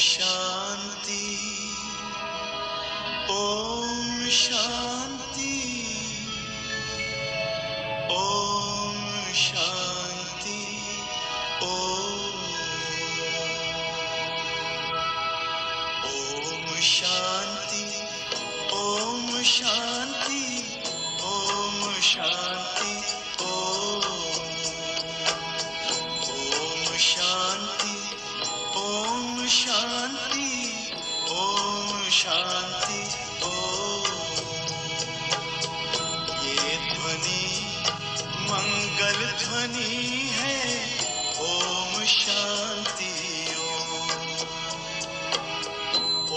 शांति, ओम शांति, ओम शांति, ओम शांति, ओम शांति, ओम शांति, ओम शांति, ओम शांति, ओम शांति, ये ध्वनि मंगल ध्वनि है, ओम शांति,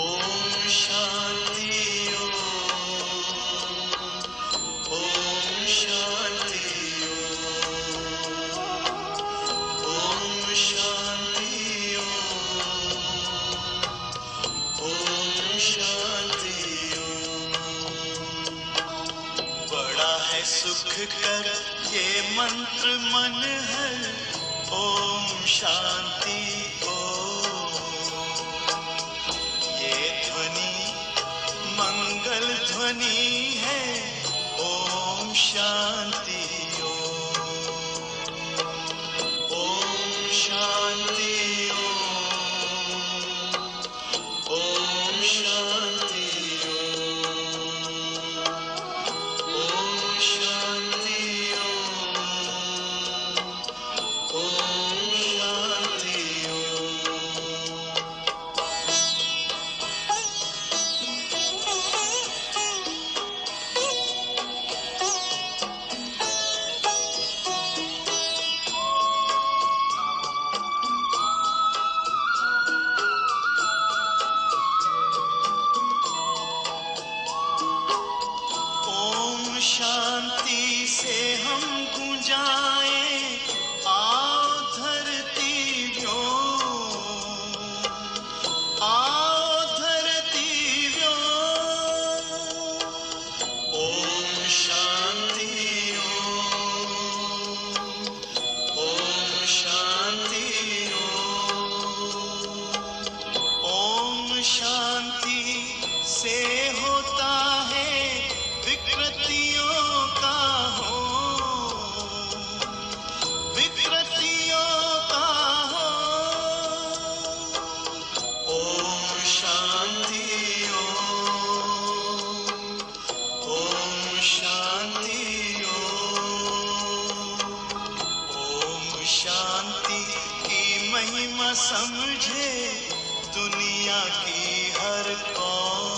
ओम शांति, ओम शांति, ओम शांति, ओम शांति। बड़ा है सुख कर ये मंत्र मन है, ओम शांति, ये ध्वनि मंगल ध्वनि है, ओम शांति, ओम शांति, ओम शांति, ओम शांति, ओम शांति। ओम शांति से हम गुंजाएं, आओ धरती व्योम, आओ धरती व्योम। ओम शांति, ओम शांति, ओम शांति से होता है विकृतियों का हो, विकृतियों का हो। ओम शांति, ओम शांति, ओम शांति की महिमा समझे दुनिया की हर कौम।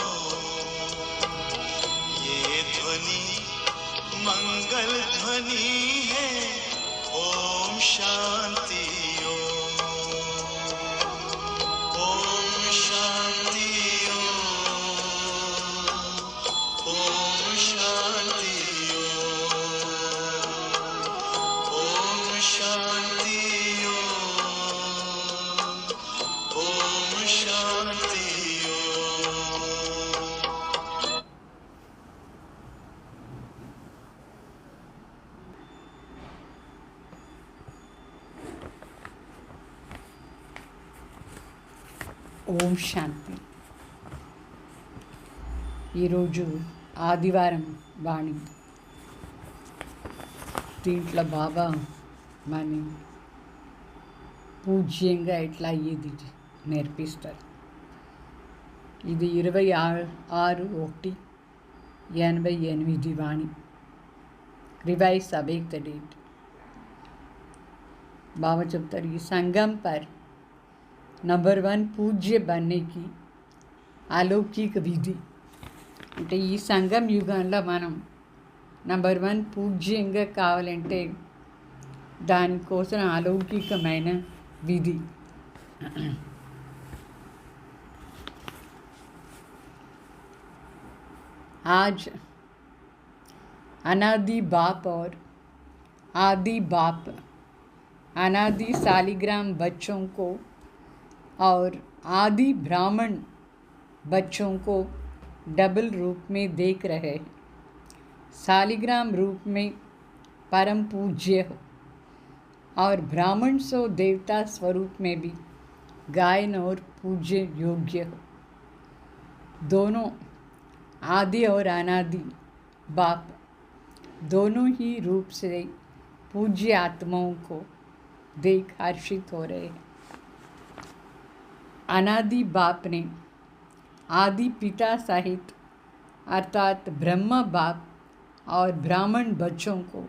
ये ध्वनि मंगल ध्वनि है, ओम शांति, ओम शांति, ओम शांति, ओम शांति, ओम शांति। ఓం శాంతి. ఈరోజు ఆదివారం వాణి. దీంట్లో బాబా మన పూజ్యంగా ఎట్లా అయ్యేది నేర్పిస్తారు. ఇది 26/1/88 వాణి. रिवाइज अब एक डेट. बाबा చెప్తారు ఈ సంగम पर नंबर 1 पूज्य बनने की अलौकिक विधि. అంటే ఈ సంగం యుగంలో మనం నంబర్ 1 పూజ్యంగా కావాలంటే దానికోసం అలౌకికమైన విధి. आज अनादि बाप और आदि बाप अनादि सालिग्राम बच्चों को और आदि ब्राह्मण बच्चों को डबल रूप में देख रहे हैं. सालिग्राम रूप में परम पूज्य हो और ब्राह्मण सो देवता स्वरूप में भी गायन और पूज्य योग्य हो। दोनों आदि और अनादि बाप दोनों ही रूप से पूज्य आत्माओं को देख हर्षित हो रहे हैं। अनादि बाप ने आदि पिता सहित अर्थात ब्रह्मा बाप और ब्राह्मण बच्चों को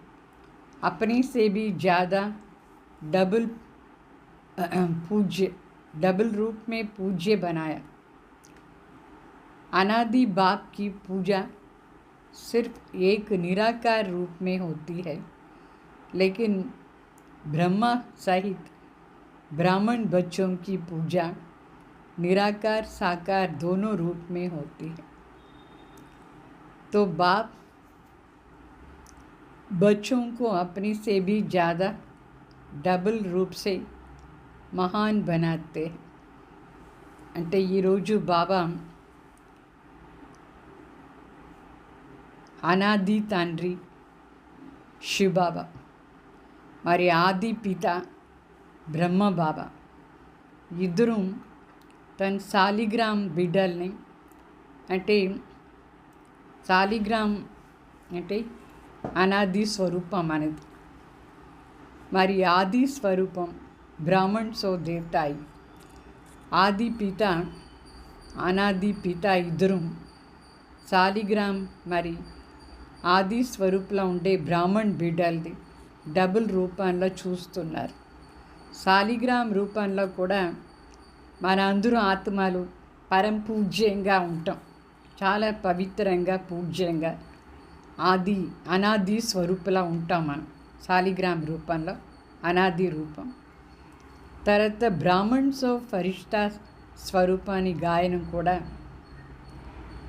अपने से भी ज़्यादा डबल रूप में पूज्य बनाया। अनादि बाप की पूजा सिर्फ एक निराकार रूप में होती है, लेकिन ब्रह्मा सहित ब्राह्मण बच्चों की पूजा निराकार साकार दोनों रूप में होती है। तो बाप बच्चों को अपने से भी ज़्यादा डबल रूप से महान बनाते हैं। అంటే ఈరోజు బాబా అనాది తండ్రి శివబాబా మరి ఆది పిత బ్రహ్మ బాబా ఇద్దరు తన సాలిగ్రామ్ బిడ్డల్ని అంటే సాలిగ్రామ్ అంటే అనాది స్వరూపం అనేది మరి ఆది స్వరూపం బ్రాహ్మణ్ సో దేవతాయి ఆది పిత అనాది పిత ఇద్దరు సాలిగ్రామ్ మరి ఆది స్వరూపంలో ఉండే బ్రాహ్మణ్ బిడ్డలది డబుల్ రూపంలో చూస్తున్నారు. సాలిగ్రామ్ రూపంలో కూడా మన అందరూ ఆత్మలు పరం పూజ్యంగా ఉంటాం, చాలా పవిత్రంగా పూజ్యంగా అనాది స్వరూపంలో ఉంటాం మనం సాలిగ్రామ్ రూపంలో అనాది రూపం. తర్వాత బ్రాహ్మణ్స్ ఫరిష్ఠా స్వరూపాన్ని గాయనం కూడా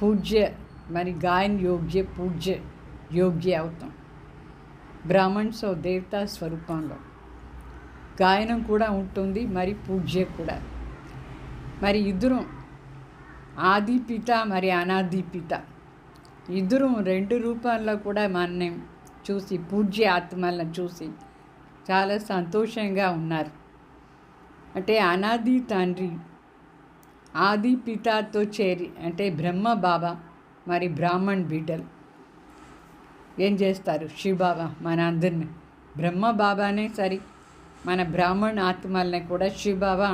పూజ్య మరి గాయన యోగ్య పూజ్య యోగ్య అవుతాం. బ్రాహ్మణ్స్ దేవతా స్వరూపంలో గాయనం కూడా ఉంటుంది, మరి పూజ్య కూడా. మరి ఇద్దరు ఆది పిత మరి అనాది పిత ఇద్దరు రెండు రూపాల్లో కూడా మనం చూసి పూజ్య ఆత్మలను చూసి చాలా సంతోషంగా ఉన్నారు. అంటే అనాది తండ్రి ఆది పితతో చేరి అంటే బ్రహ్మ బాబా మరి బ్రాహ్మణ్ బిడ్డలు ఏం చేస్తారు, శివబాబా మన అందరిని బ్రహ్మ బాబానే సరి మన బ్రాహ్మణ్ ఆత్మల్ని కూడా శివబాబా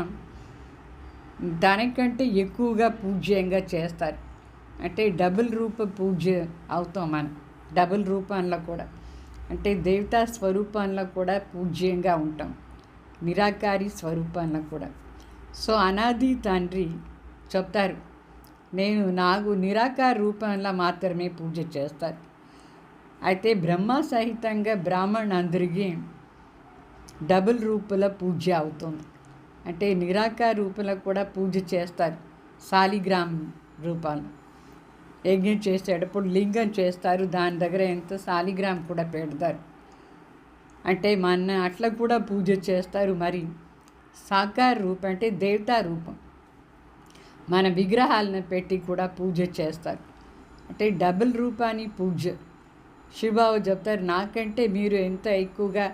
దానికంటే ఎక్కువగా పూజ్యంగా చేస్తారు. అంటే డబుల్ రూప పూజ అవుతాం మనం డబుల్ రూపంలో కూడా, అంటే దేవతా స్వరూపంలో కూడా పూజ్యంగా ఉంటాం, నిరాకారి స్వరూపంలో కూడా. సో అనాది తండ్రి చెప్తారు, నాకు నిరాకార రూపంలో మాత్రమే పూజ చేస్తారు. అయితే బ్రహ్మ సహితంగా బ్రాహ్మణ్ అందరికీ డబుల్ రూపంలో పూజ అవుతుంది. అంటే నిరాకార రూపంలో కూడా పూజ చేస్తారు. సాలిగ్రామ్ రూపాలు యజ్ఞం చేసేటప్పుడు లింగం చేస్తారు, దాని దగ్గర ఎంత సాలిగ్రామ్ కూడా పెడతారు. అంటే మన అట్లా కూడా పూజ చేస్తారు. మరి సాకార రూపం అంటే దేవతా రూపం మన విగ్రహాలను పెట్టి కూడా పూజ చేస్తారు. అంటే డబుల్ రూపాన్ని పూజ. శివబాబు చెప్తారు, నాకంటే మీరు ఎంత ఎక్కువగా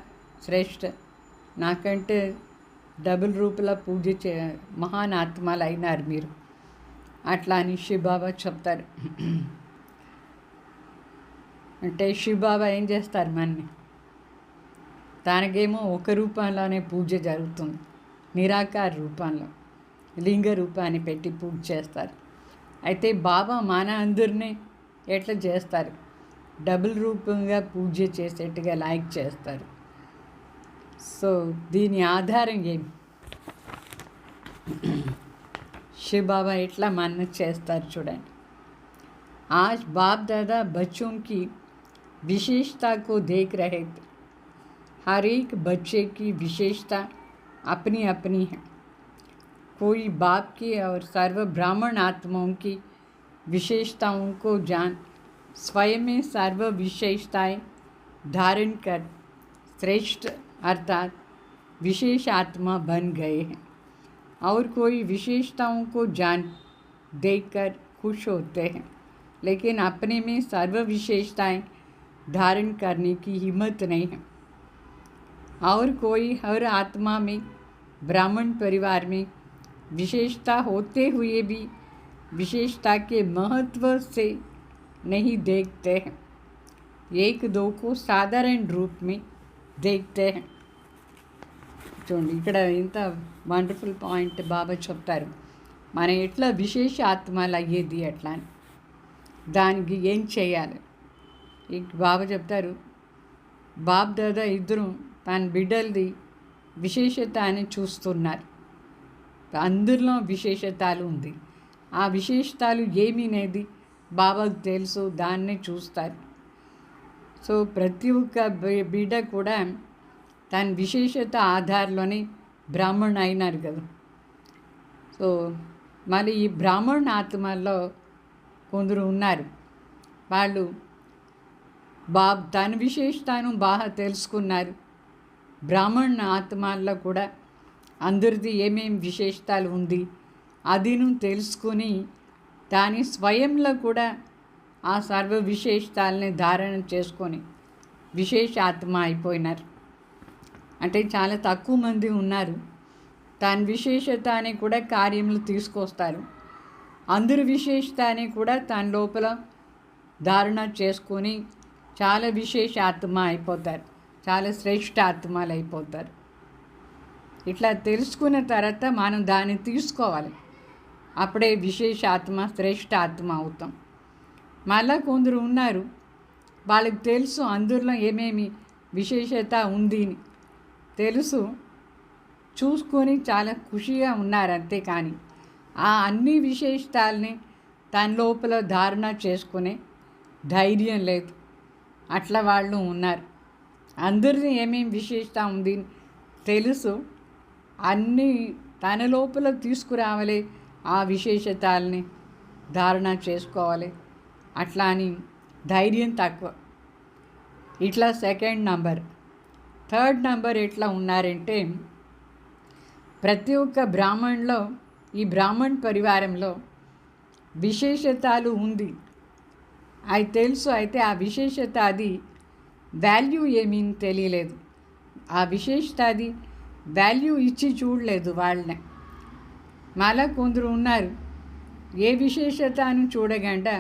శ్రేష్ఠ, నాకంటే డబుల్ రూపంలో పూజ మహాన్ ఆత్మలు అయినారు మీరు అట్లా అని శివబాబా చెప్తారు. అంటే శివబాబా ఏం చేస్తారు, మనని తనకేమో ఒక రూపంలోనే పూజ జరుగుతుంది, నిరాకార రూపంలో లింగ రూపాన్ని పెట్టి పూజ చేస్తారు. అయితే బాబా మన అందరినీ ఎట్లా చేస్తారు, డబుల్ రూపంగా పూజ చేసేట్టుగా లైక్ చేస్తారు. సో దీని ఆధారం ఏమి, शिव बाबा इतना मानना చేస్తారు చూడండి. आज बाप दादा बच्चों की विशेषता को देख रहे थे. हर एक बच्चे की विशेषता अपनी अपनी है. कोई बाप की और सर्व ब्राह्मण आत्माओं की विशेषताओं को जान स्वयं में सर्व विशेषताएं धारण कर श्रेष्ठ अर्थात विशेष आत्मा बन गए हैं. और कोई विशेषताओं को जान देखकर खुश होते हैं, लेकिन अपने में सर्व विशेषताएं धारण करने की हिम्मत नहीं है. और कोई हर आत्मा में ब्राह्मण परिवार में विशेषता होते हुए भी विशेषता के महत्व से नहीं देखते हैं, एक दो को साधारण रूप में देखते हैं. చూడండి ఇక్కడ ఇంత వండర్ఫుల్ పాయింట్ బాబా చెప్తారు. మనం ఎట్లా విశేష ఆత్మలు అయ్యేది ఎట్లా అని, దానికి ఏం చేయాలి. బాబా చెప్తారు, బాబ్ దాదా ఇద్దరు తన బిడ్డలది విశేషత అని చూస్తున్నారు. అందరిలో విశేషతాలు ఉంది. ఆ విశేషతాలు ఏమి అనేది బాబాకు తెలుసు, దాన్నే చూస్తారు. సో ప్రతి ఒక్క బిడ్డ కూడా తన విశేషత ఆధారంలోనే బ్రాహ్మణ్ అయినారు కదా. సో మరి ఈ బ్రాహ్మణ ఆత్మల్లో కొందరు ఉన్నారు, వాళ్ళు తన విశేషతను బాగా తెలుసుకున్నారు. బ్రాహ్మణ ఆత్మల్లో కూడా అందరిది ఏమేమి విశేషతాలు ఉంది అదిను తెలుసుకుని దాని స్వయంలో కూడా ఆ సర్వ విశేషతాలని ధారణ చేసుకొని విశేష ఆత్మ అయిపోయినారు. అంటే చాలా తక్కువ మంది ఉన్నారు తన విశేషత అని కూడా కార్యములు తీసుకొస్తారు. అందరి విశేషత అని కూడా తన లోపల ధారణ చేసుకొని చాలా విశేష ఆత్మ అయిపోతారు, చాలా శ్రేష్ఠ ఆత్మలు అయిపోతారు. ఇట్లా తెలుసుకున్న తర్వాత మనం దాన్ని తీసుకోవాలి, అప్పుడే విశేష ఆత్మ శ్రేష్ఠ ఆత్మ అవుతాం. మళ్ళా కొందరు ఉన్నారు, వాళ్ళకి తెలుసు అందరిలో ఏమేమి విశేషత ఉంది తెలుసు, చూసుకొని చాలా ఖుషిగా ఉన్నారు. అంతేకాని ఆ అన్ని విశేషతాలని తన లోపల ధారణ చేసుకునే ధైర్యం లేదు. అట్లా వాళ్ళు ఉన్నారు. అందరిది ఏమేమి విశేషత ఉంది తెలుసు, అన్నీ తన లోపల తీసుకురావాలి, ఆ విశేషతాలని ధారణ చేసుకోవాలి. అట్లా అని ధైర్యం తక్కువ. ఇట్లా సెకండ్ నంబర్. థర్డ్ నంబర్ ఎట్లా ఉన్నారంటే, ప్రతి ఒక్క బ్రాహ్మణ్లో, ఈ బ్రాహ్మణ్ పరివారంలో విశేషతాలు ఉంది అది తెలుసు. అయితే ఆ విశేషత అది వాల్యూ ఏమీ తెలియలేదు. ఆ విశేషత అది వాల్యూ ఇచ్చి చూడలేదు వాళ్ళని. మళ్ళా కొందరు ఉన్నారు, ఏ విశేషతను చూడకుండా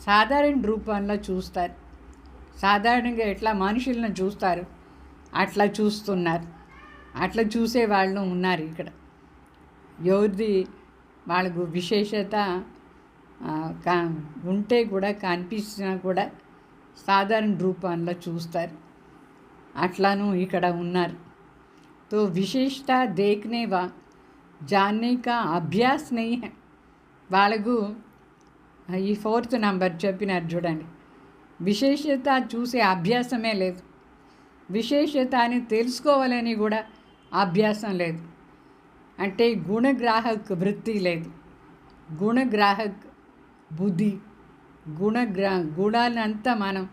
సాధారణ రూపంలో చూస్తారు. సాధారణంగా ఎట్లా మనుషులను చూస్తారు అట్లా చూస్తున్నారు. అట్లా చూసే వాళ్ళు ఉన్నారు ఇక్కడ. ఎవరిది వాళ్ళకు విశేషత ఉంటే కూడా కనిపించినా కూడా సాధారణ రూపంలో చూస్తారు. అట్లానూ ఇక్కడ ఉన్నారు. तो विशेषता देखने व जानने का अभ्यास नहीं है. వాళ్ళకు ఈ ఫోర్త్ నంబర్ చెప్పినారు చూడండి, విశేషత చూసే అభ్యాసమే లేదు. విశేషత అని తెలుసుకోవాలని కూడా అభ్యాసం లేదు. అంటే గుణగ్రాహక్ వృత్తి లేదు, గుణగ్రాహక్ బుద్ధి. గుణాలంతా మనం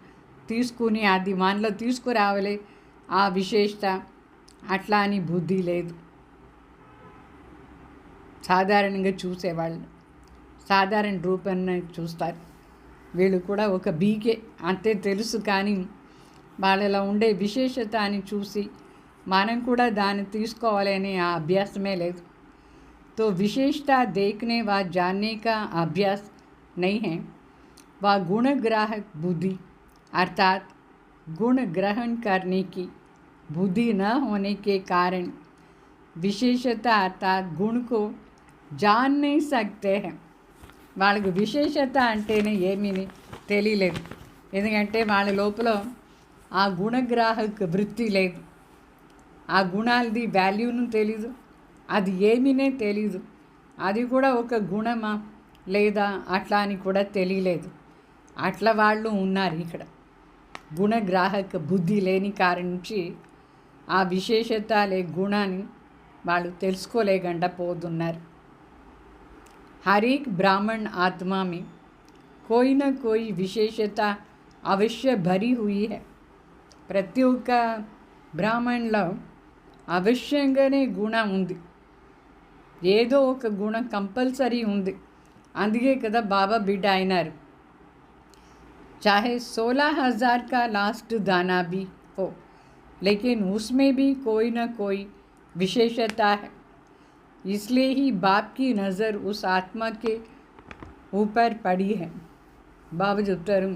తీసుకుని అది మనలో తీసుకురావాలి ఆ విశేషత, అట్లా అని బుద్ధి లేదు. సాధారణంగా చూసేవాళ్ళు సాధారణ రూపాన్ని చూస్తారు. వీళ్ళు కూడా ఒక బీకే అంతే తెలుసు, కానీ వాళ్ళలో ఉండే విశేషత అని చూసి మనం కూడా దాన్ని తీసుకోవాలనే ఆ అభ్యాసమే లేదు. तो विशेषता देखने व जानने का अभ्यास नहीं है व गुणग्राहक बुद्धि अर्थात गुण ग्रहण करने की बुद्धि न होने के कारण विशेषता अर्थात गुण को जान नहीं सकते हैं. వాళ్ళకి విశేషత అంటేనే ఏమీ తెలియలేదు. ఎందుకంటే వాళ్ళ లోపల ఆ గుణగ్రాహక వృత్తి లేదు. ఆ గుణాలది వాల్యూను తెలీదు, అది ఏమీనే తెలీదు. అది కూడా ఒక గుణమా లేదా అట్లా అని కూడా తెలియలేదు. అట్లా వాళ్ళు ఉన్నారు ఇక్కడ. గుణగ్రాహక బుద్ధి లేని కారణం నుంచి ఆ విశేషత లే గుణాన్ని వాళ్ళు తెలుసుకోలేకుండా పోతున్నారు. हर एक ब्राह्मण आत्मा में कोई न कोई विशेषता अवश्य भरी हुई है. ప్రతి ఒక్క బ్రాహ్మణ్లో అవశ్యంగానే గుణం ఉంది, ఏదో ఒక గుణం కంపల్సరీ ఉంది. అందుకే కదా బాబా బిడ్డ అయినారు. चाहे 16,000 का लास्ट दाना भी हो, लेकिन उसमें भी कोई न कोई विशेषता है. इसलिए ही बाप की नज़र उस आत्मा के ऊपर पड़ी है. బాబు చెప్తారు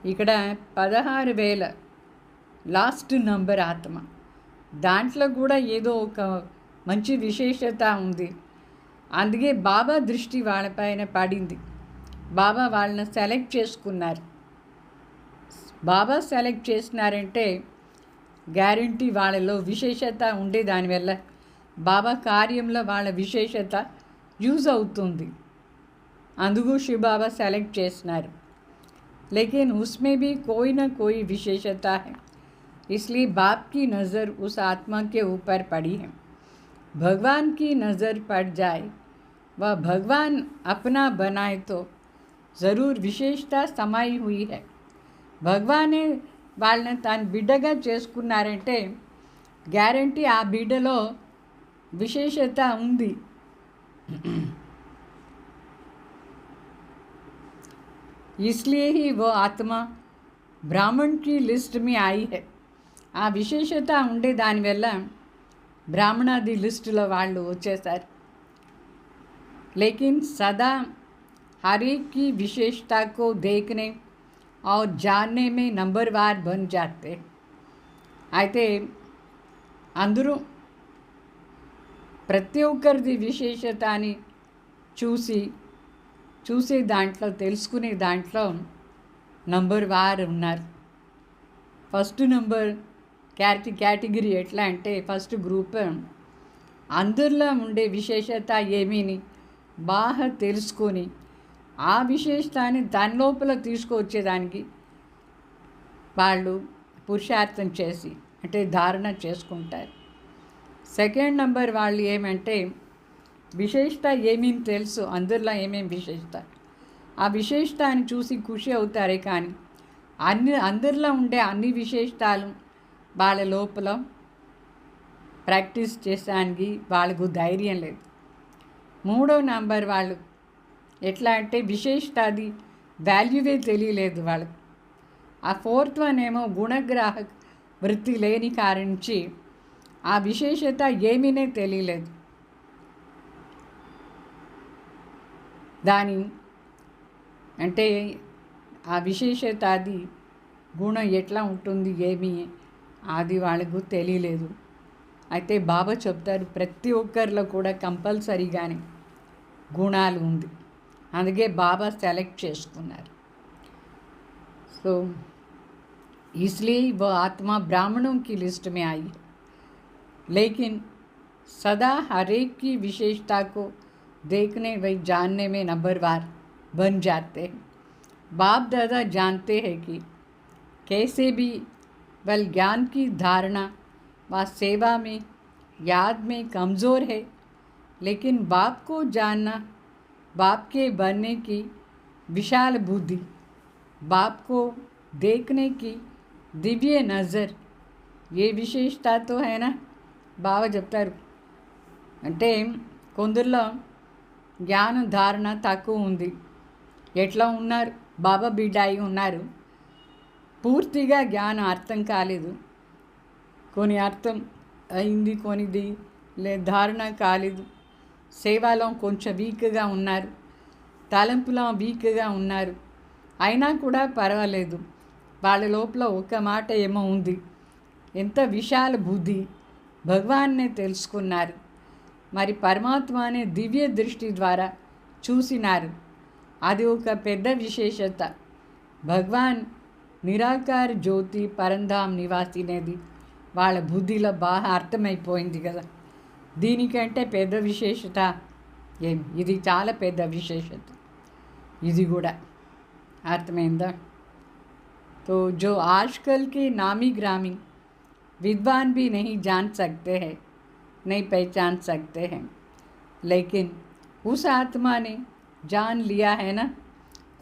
ఇక్కడ 16,000 లాస్ట్ నంబర్ ఆత్మ, దాంట్లో కూడా ఏదో ఒక మంచి విశేషత ఉంది. అందుకే బాబా దృష్టి వాళ్ళపైన పడింది. బాబా వాళ్ళని సెలెక్ట్ చేసుకున్నారు. బాబా సెలెక్ట్ చేసినారంటే గ్యారంటీ వాళ్ళలో విశేషత ఉండే, దానివల్ల బాబా కార్యంలో వాళ్ళ విశేషత యూజ్ అవుతుంది. అందుకు శివ బాబా సెలెక్ట్ చేసినారు. लेकिन उसमें भी कोई ना कोई विशेषता है, इसलिए बाप की नज़र उस आत्मा के ऊपर पड़ी है. भगवान की नज़र पड़ जाए, वह भगवान अपना बनाए तो ज़रूर विशेषता समाई हुई है. భగవానే వాళ్ళని తాను బిడ్డగా చేసుకున్నారంటే గ్యారంటీ ఆ బిడ్డలో విశేషత ఉంది. इसलिए ही वो आत्मा ब्राह्मण की लिस्ट में आई है. ఆ విశేషత ఉండే దానివల్ల బ్రాహ్మణాది లిస్టులో వాళ్ళు వచ్చేసారు. लेकिन सदा हर एक की विशेषता को देखने और जानने में नंबरवार बन जाते. అయితే అందరూ ప్రతి ఒక్కరిది విశేషతని చూసే దాంట్లో, తెలుసుకునే దాంట్లో నంబర్ వార్ ఉన్నారు. ఫస్ట్ నంబర్ కేటగిరీ ఎట్లా అంటే, ఫస్ట్ గ్రూప్ అందరిలో ఉండే విశేషత ఏమీని బాగా తెలుసుకొని ఆ విశేషతాన్ని దాని లోపల తీసుకువచ్చేదానికి వాళ్ళు పురుషార్థం చేసి అంటే ధారణ చేసుకుంటారు. సెకండ్ నంబర్ వాళ్ళు ఏమంటే విశేషత ఏమేమి తెలుసు, అందరిలో ఏమేమి విశేషత, ఆ విశేషతాన్ని చూసి ఖుషి అవుతారే కానీ అందరిలో ఉండే అన్ని విశేషతాలు వాళ్ళ లోపల ప్రాక్టీస్ చేసడానికి వాళ్ళకు ధైర్యం లేదు. మూడో నంబర్ వాళ్ళు ఎట్లా అంటే విశేషతాది వాల్యూవే తెలియలేదు వాళ్ళకు. ఆ ఫోర్త్ వన్ ఏమో గుణగ్రాహక వృత్తి లేని కారణించి ఆ విశేషత ఏమీనే తెలియలేదు. దాని అంటే ఆ విశేషత అది గుణం ఎట్లా ఉంటుంది ఏమి అది వాళ్ళకు తెలియలేదు. అయితే బాబా చెప్తారు ప్రతి ఒక్కరిలో కూడా కంపల్సరీగానే గుణాలు ఉంది. అందుకే బాబా సెలెక్ట్ చేసుకున్నారు. సో इसलिए वह आत्मा ब्राह्मणों की लिस्ट में आई है. लेकिन सदा हर एक की विशेषता को देखने व जानने में नंबरवार बन जाते हैं. बाप दादा जानते हैं कि कैसे भी वह ज्ञान की धारणा व सेवा में याद में कमज़ोर है, लेकिन बाप को जानना, बाप के बनने की विशाल बुद्धि, बाप को देखने की दिव्य नज़र, ये विशेषता तो है ना. బాగా చెప్తారు అంటే కొందరిలో జ్ఞాన ధారణ తక్కువ ఉంది. ఎట్లా ఉన్నారు, బాబా బిడ్డ అయి ఉన్నారు, పూర్తిగా జ్ఞానం అర్థం కాలేదు, కొన్ని అర్థం అయింది, కొనిది ధారణ కాలేదు. సేవలో కొంచెం వీక్గా ఉన్నారు, తలంపులో వీక్గా ఉన్నారు. అయినా కూడా పర్వాలేదు, వాళ్ళ లోపల ఒక మాట ఏమో ఉంది, ఎంత విశాల బుద్ధి, భగవాన్నే తెలుసుకున్నారు, మరి పరమాత్మ అనే దివ్య దృష్టి ద్వారా చూసినారు. అది ఒక పెద్ద విశేషత. భగవాన్ నిరాకార జ్యోతి పరంధామ్ నివాసి అనేది వాళ్ళ బుద్ధిలో బాగా అర్థమైపోయింది కదా. దీనికంటే పెద్ద విశేషత ఏం, ఇది చాలా పెద్ద విశేషత. ఇది కూడా అర్థమైందా. तो जो आजकल के नामी ग्रामी विद्वान भी नहीं जान सकते हैं, नहीं पहचान सकते हैं, लेकिन उस आत्मा ने जान लिया है ना.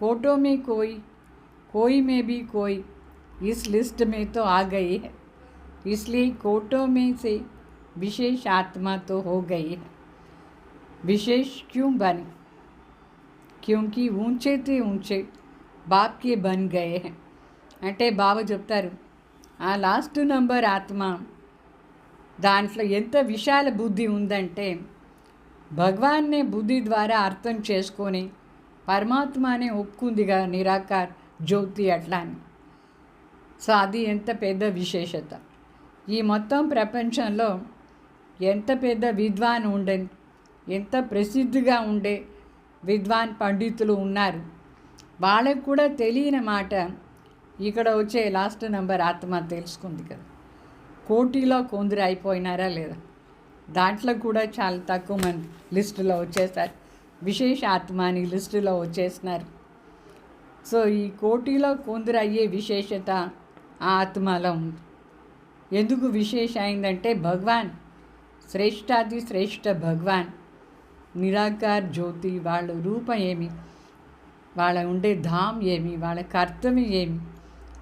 कोटों में कोई में भी कोई इस लिस्ट में तो आ गई है. इसलिए कोटों में से विशेष आत्मा तो हो गई है. विशेष क्यों बने, क्योंकि ऊंचे से ऊंचे बाप के बन गए हैं. అంటే బాబా చెప్తారు ఆ లాస్ట్ నంబర్ ఆత్మ దాంట్లో ఎంత విశాల బుద్ధి ఉందంటే భగవాన్నే బుద్ధి ద్వారా అర్థం చేసుకొని పరమాత్మనే ఒప్పుకుందిగా నిరాకార్ జ్యోతి అట్లా అని. సో అది ఎంత పెద్ద విశేషత. ఈ మొత్తం ప్రపంచంలో ఎంత పెద్ద విద్వాన్ ఉండే, ఎంత ప్రసిద్ధిగా ఉండే విద్వాన్ పండితులు ఉన్నారు. వాళ్ళకు కూడా తెలియని మాట ఇక్కడ వచ్చే లాస్ట్ నెంబర్ ఆత్మ తెలుసుకుంది కదా. కోటిలో కొందరు అయిపోయినారా లేదా, దాంట్లో కూడా చాలా తక్కువ మంది లిస్టులో వచ్చేసారు. విశేష ఆత్మ అని లిస్టులో వచ్చేసినారు. సో ఈ కోటిలో కొందరు అయ్యే విశేషత ఆ ఆత్మలో ఉంది. ఎందుకు విశేష అయిందంటే భగవాన్ శ్రేష్టాది శ్రేష్ఠ భగవాన్ నిరాకార్ జ్యోతి వాళ్ళ రూపం ఏమి, వాళ్ళ ఉండే ధామ్ ఏమి, వాళ్ళ కర్తవ్యం ఏమి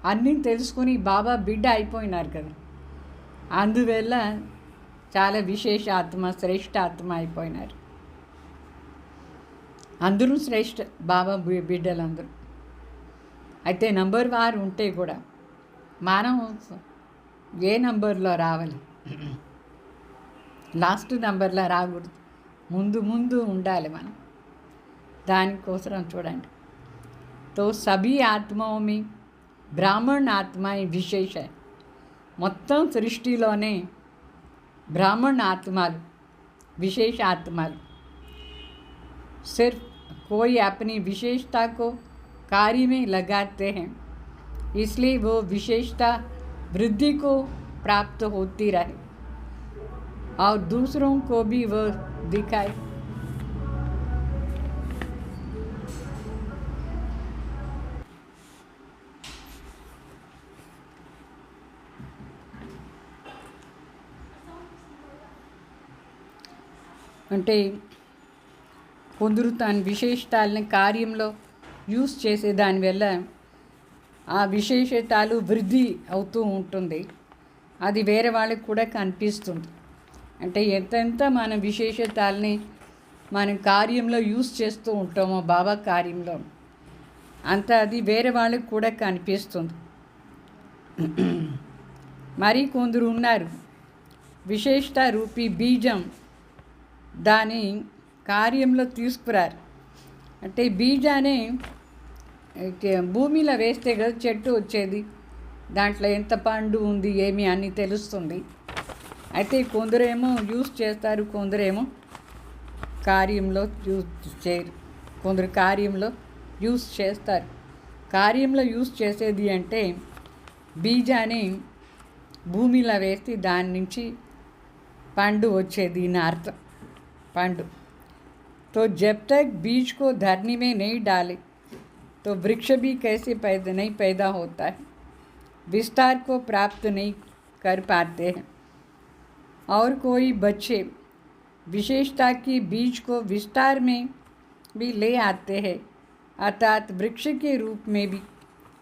అన్నీ తెలుసుకొని బాబా బిడ్డ అయిపోయినారు కదా. అందువల్ల చాలా విశేష ఆత్మ శ్రేష్ఠ ఆత్మ అయిపోయినారు. అందరూ శ్రేష్ఠ బాబా బిడ్డలందరూ. అయితే నంబర్ వారు ఉంటే కూడా మనం ఏ నంబర్లో రావాలి, లాస్ట్ నెంబర్లో రాకూడదు, ముందు ముందు ఉండాలి మనం. దానికోసం చూడండి. తో సభీ ఆత్మओं में బ్రాహ్మణ ఆత్మ విశేష. మొత్తం సృష్టిలోనే బ్రాహ్మణ ఆత్మలు విశేష ఆత్మలు. सिर्फ कोई अपनी विशेषता को कार्य में लगाते हैं, इसलिए वो विशेषता वृद्धि को प्राप्त होती रहे और दूसरों को भी वो दिखाए. అంటే కొందరు తన విశేషతాలని కార్యంలో యూస్ చేసే దానివల్ల ఆ విశేషతాలు వృద్ధి అవుతూ ఉంటుంది. అది వేరే వాళ్ళకి కూడా కనిపిస్తుంది. అంటే ఎంతెంత మన విశేషతాలని మనం కార్యంలో యూస్ చేస్తూ ఉంటామో బాబా కార్యంలో, అంత అది వేరే వాళ్ళకి కూడా కనిపిస్తుంది. మరి కొందరు ఉన్నారు విశేషత రూపీ బీజం దాని కార్యంలో తీసుకురారు. అంటే బీజాన్ని భూమిలో వేస్తే కదా చెట్టు వచ్చేది, దాంట్లో ఎంత పండు ఉంది ఏమి అని తెలుస్తుంది. అయితే కొందరేమో యూస్ చేస్తారు, కొందరేమో కార్యంలో యూస్ చేయరు. కొందరు కార్యంలో యూస్ చేస్తారు. కార్యంలో యూస్ చేసేది అంటే బీజాన్ని భూమిలో వేస్తే దాని నుంచి పండు వచ్చేది నా అర్థం. पंडु तो जब तक बीज को धरनी में नहीं डाले तो वृक्ष भी कैसे नहीं पैदा होता है, विस्तार को प्राप्त नहीं कर पाते हैं. और कोई बच्चे विशेषता की बीज को विस्तार में भी ले आते हैं, अर्थात वृक्ष के रूप में भी